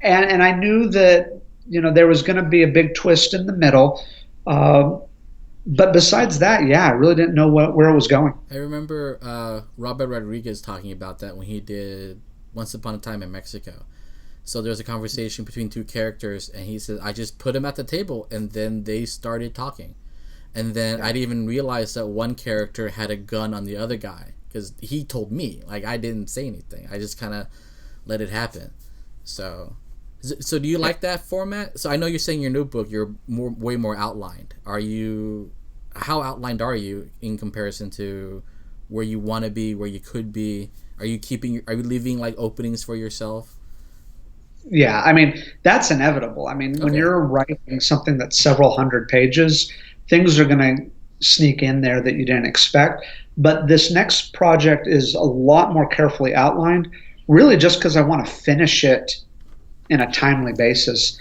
and I knew that there was going to be a big twist in the middle. Um, but besides that, yeah, I really didn't know where it was going. I remember Robert Rodriguez talking about that when he did Once Upon a Time in Mexico. So there's a conversation between two characters, and he said, I just put them at the table, and then they started talking. And then I didn't even realize that one character had a gun on the other guy, because he told me. Like, I didn't say anything. I just kind of let it happen. So do you like that format? So I know you're saying your notebook, you're way more outlined. How outlined are you in comparison to where you want to be, where you could be? Are you leaving like openings for yourself? Yeah, I mean, that's inevitable. I mean, when Okay. you're writing something that's several hundred pages, things are going to sneak in there that you didn't expect. But this next project is a lot more carefully outlined, really just because I want to finish it in a timely basis.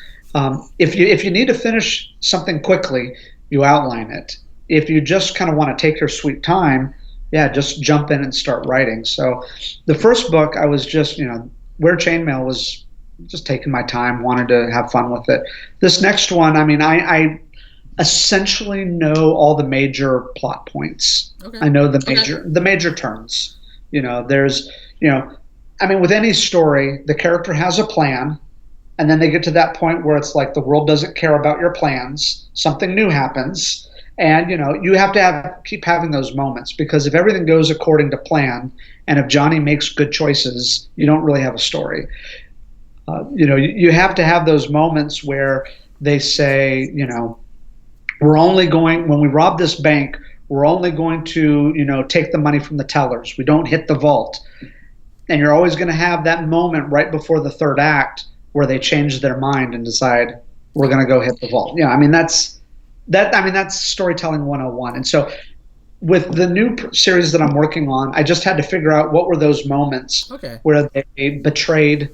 If you need to finish something quickly, you outline it. If you just kind of want to take your sweet time, yeah, just jump in and start writing. So the first book, I was just, where Chainmail was just taking my time, wanted to have fun with it. This next one, I mean, I essentially know all the major plot points. Okay. I know the major turns. There's, I mean, with any story, the character has a plan, and then they get to that point where it's like the world doesn't care about your plans. Something new happens, and you have to keep having those moments, because if everything goes according to plan, and if Johnny makes good choices, you don't really have a story. You have to have those moments where they say, we're only going when we rob this bank. We're only going to, take the money from the tellers. We don't hit the vault. And you're always going to have that moment right before the third act where they change their mind and decide we're going to go hit the vault. Yeah, I mean that's storytelling 101. And so with the new series that I'm working on, I just had to figure out what were those moments Okay. where they betrayed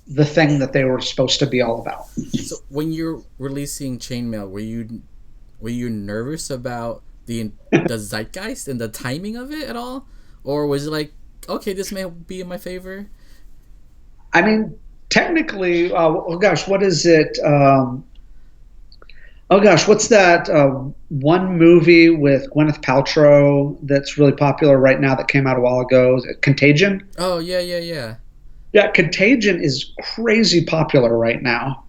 the thing that they were supposed to be all about. So when you're releasing Chainmail, were you nervous about the zeitgeist and the timing of it at all, or was it like, okay, this may be in my favor? I mean, technically, oh gosh, what is it? Oh gosh, what's that one movie with Gwyneth Paltrow that's really popular right now that came out a while ago? Is it Contagion? Oh, yeah, yeah, yeah. Yeah, Contagion is crazy popular right now.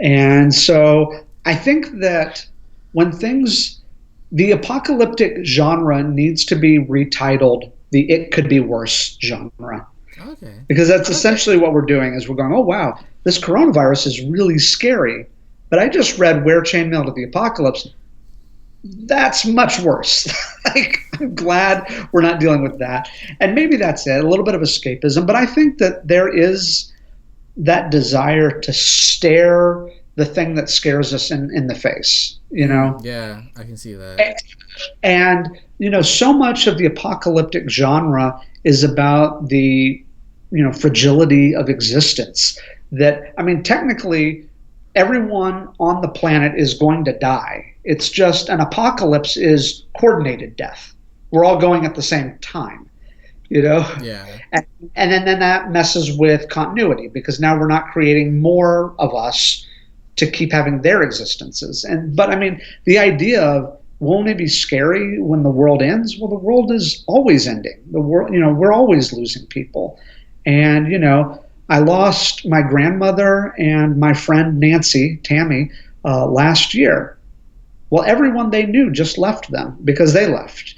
And so I think that when the apocalyptic genre needs to be retitled the It Could Be Worse genre. Okay. Because that's essentially what we're doing is we're going, oh wow, this coronavirus is really scary. But I just read Where Chainmail to the Apocalypse. That's much worse. Like, I'm glad we're not dealing with that. And maybe that's it, a little bit of escapism. But I think that there is that desire to stare the thing that scares us in the face, you know? Yeah, I can see that. And, so much of the apocalyptic genre is about the, fragility of existence. That, I mean, technically, everyone on the planet is going to die. It's just an apocalypse is coordinated death. We're all going at the same time, you know? Yeah. And then that messes with continuity because now we're not creating more of us to keep having their existences. But I mean, the idea of won't it be scary when the world ends? Well, the world is always ending. The world, we're always losing people. And, I lost my grandmother and my friend Nancy, Tammy, last year. Well, everyone they knew just left them because they left.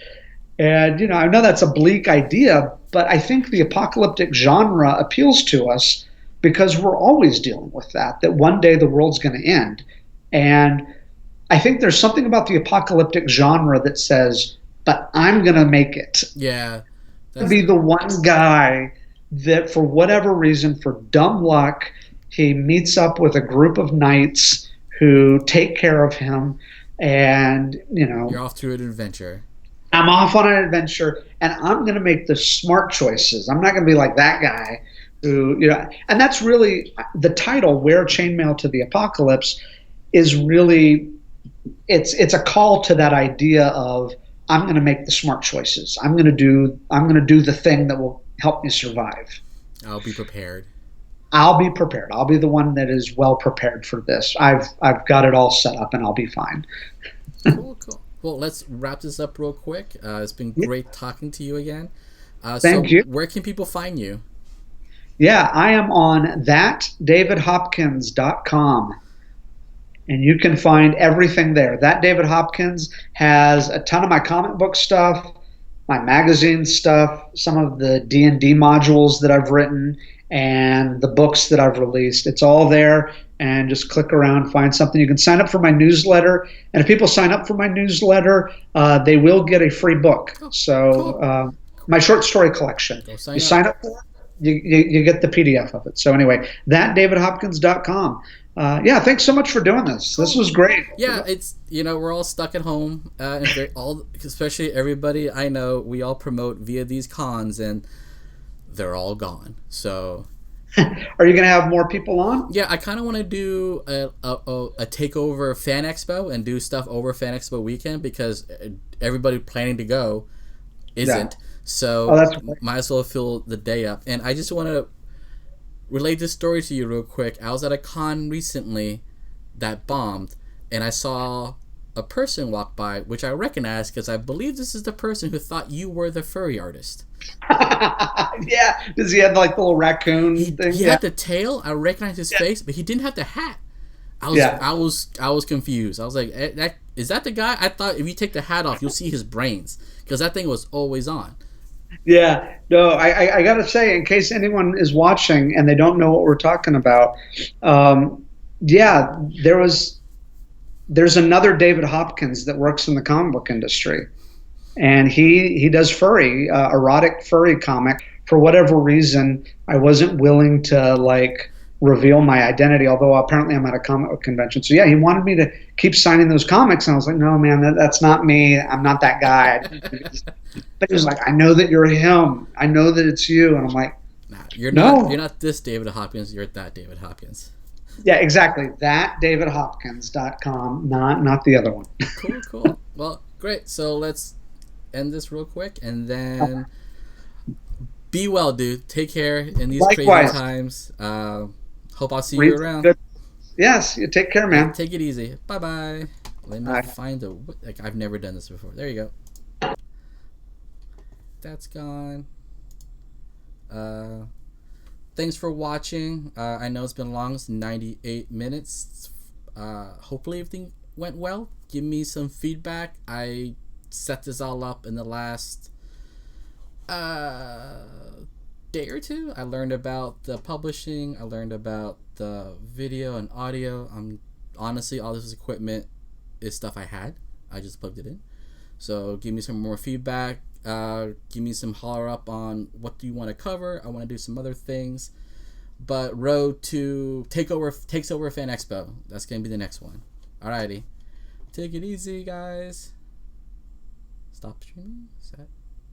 And, I know that's a bleak idea, but I think the apocalyptic genre appeals to us because we're always dealing with that one day the world's going to end. And I think there's something about the apocalyptic genre that says, but I'm going to make it. Yeah. Be the one guy that, for whatever reason, for dumb luck, he meets up with a group of knights who take care of him. And, You're off to an adventure. I'm off on an adventure and I'm going to make the smart choices. I'm not going to be like that guy who, and that's really the title, Where Chainmail to the Apocalypse, is really, it's a call to that idea of I'm going to make the smart choices. I'm going to do the thing that will help me survive. I'll be prepared. I'll be prepared. I'll be the one that is well prepared for this. I've got it all set up and I'll be fine. Cool. Well, let's wrap this up real quick. It's been great talking to you again. Thank you. Where can people find you? Yeah, I am on thatdavidhopkins.com. And you can find everything there. That David Hopkins has a ton of my comic book stuff, my magazine stuff, some of the D&D modules that I've written, and the books that I've released. It's all there. And just click around, find something. You can sign up for my newsletter. And if people sign up for my newsletter, they will get a free book. So my short story collection. You sign up for it, you get the PDF of it. So anyway, thatdavidhopkins.com. Yeah, thanks so much for doing this. This was great. Yeah, it's we're all stuck at home, and especially everybody I know. We all promote via these cons, and they're all gone. So, are you going to have more people on? Yeah, I kind of want to do a takeover Fan Expo and do stuff over Fan Expo weekend because everybody planning to go isn't. Yeah. So might as well fill the day up. And I just want to relate this story to you real quick. I was at a con recently that bombed, and I saw a person walk by, which I recognized because I believe this is the person who thought you were the furry artist. Yeah, does he have like the little raccoon thing? He had the tail. I recognized his face, but he didn't have the hat. I was confused. I was like, is that the guy? I thought if you take the hat off, you'll see his brains because that thing was always on. Yeah, no, I got to say, in case anyone is watching and they don't know what we're talking about, yeah, there's another David Hopkins that works in the comic book industry, and he does furry, erotic furry comic. For whatever reason, I wasn't willing to reveal my identity, although apparently I'm at a comic book convention. So yeah, he wanted me to keep signing those comics, and I was like, no, man, that's not me. I'm not that guy. But he was like, I know that you're him. I know that it's you. And I'm like, nah, you're not this David Hopkins. You're that David Hopkins. Yeah, exactly. That davidhopkins.com, not the other one. Cool. Well, great. So let's end this real quick, and then be well, dude. Take care in these crazy times. Hope I'll see you around. Good. Yes, you take care, man. Take it easy. Bye-bye. Let me find I've never done this before. There you go. That's gone. Thanks for watching. I know it's been long. It's 98 minutes. Hopefully everything went well. Give me some feedback. I set this all up in the last day or two, I learned about the publishing. I learned about the video and audio. Honestly, all this equipment is stuff I had. I just plugged it in. So give me some more feedback. Give me some holler up on what do you want to cover. I want to do some other things. But road to takes over Fan Expo. That's gonna be the next one. Alrighty, take it easy, guys. Stop streaming. Is that?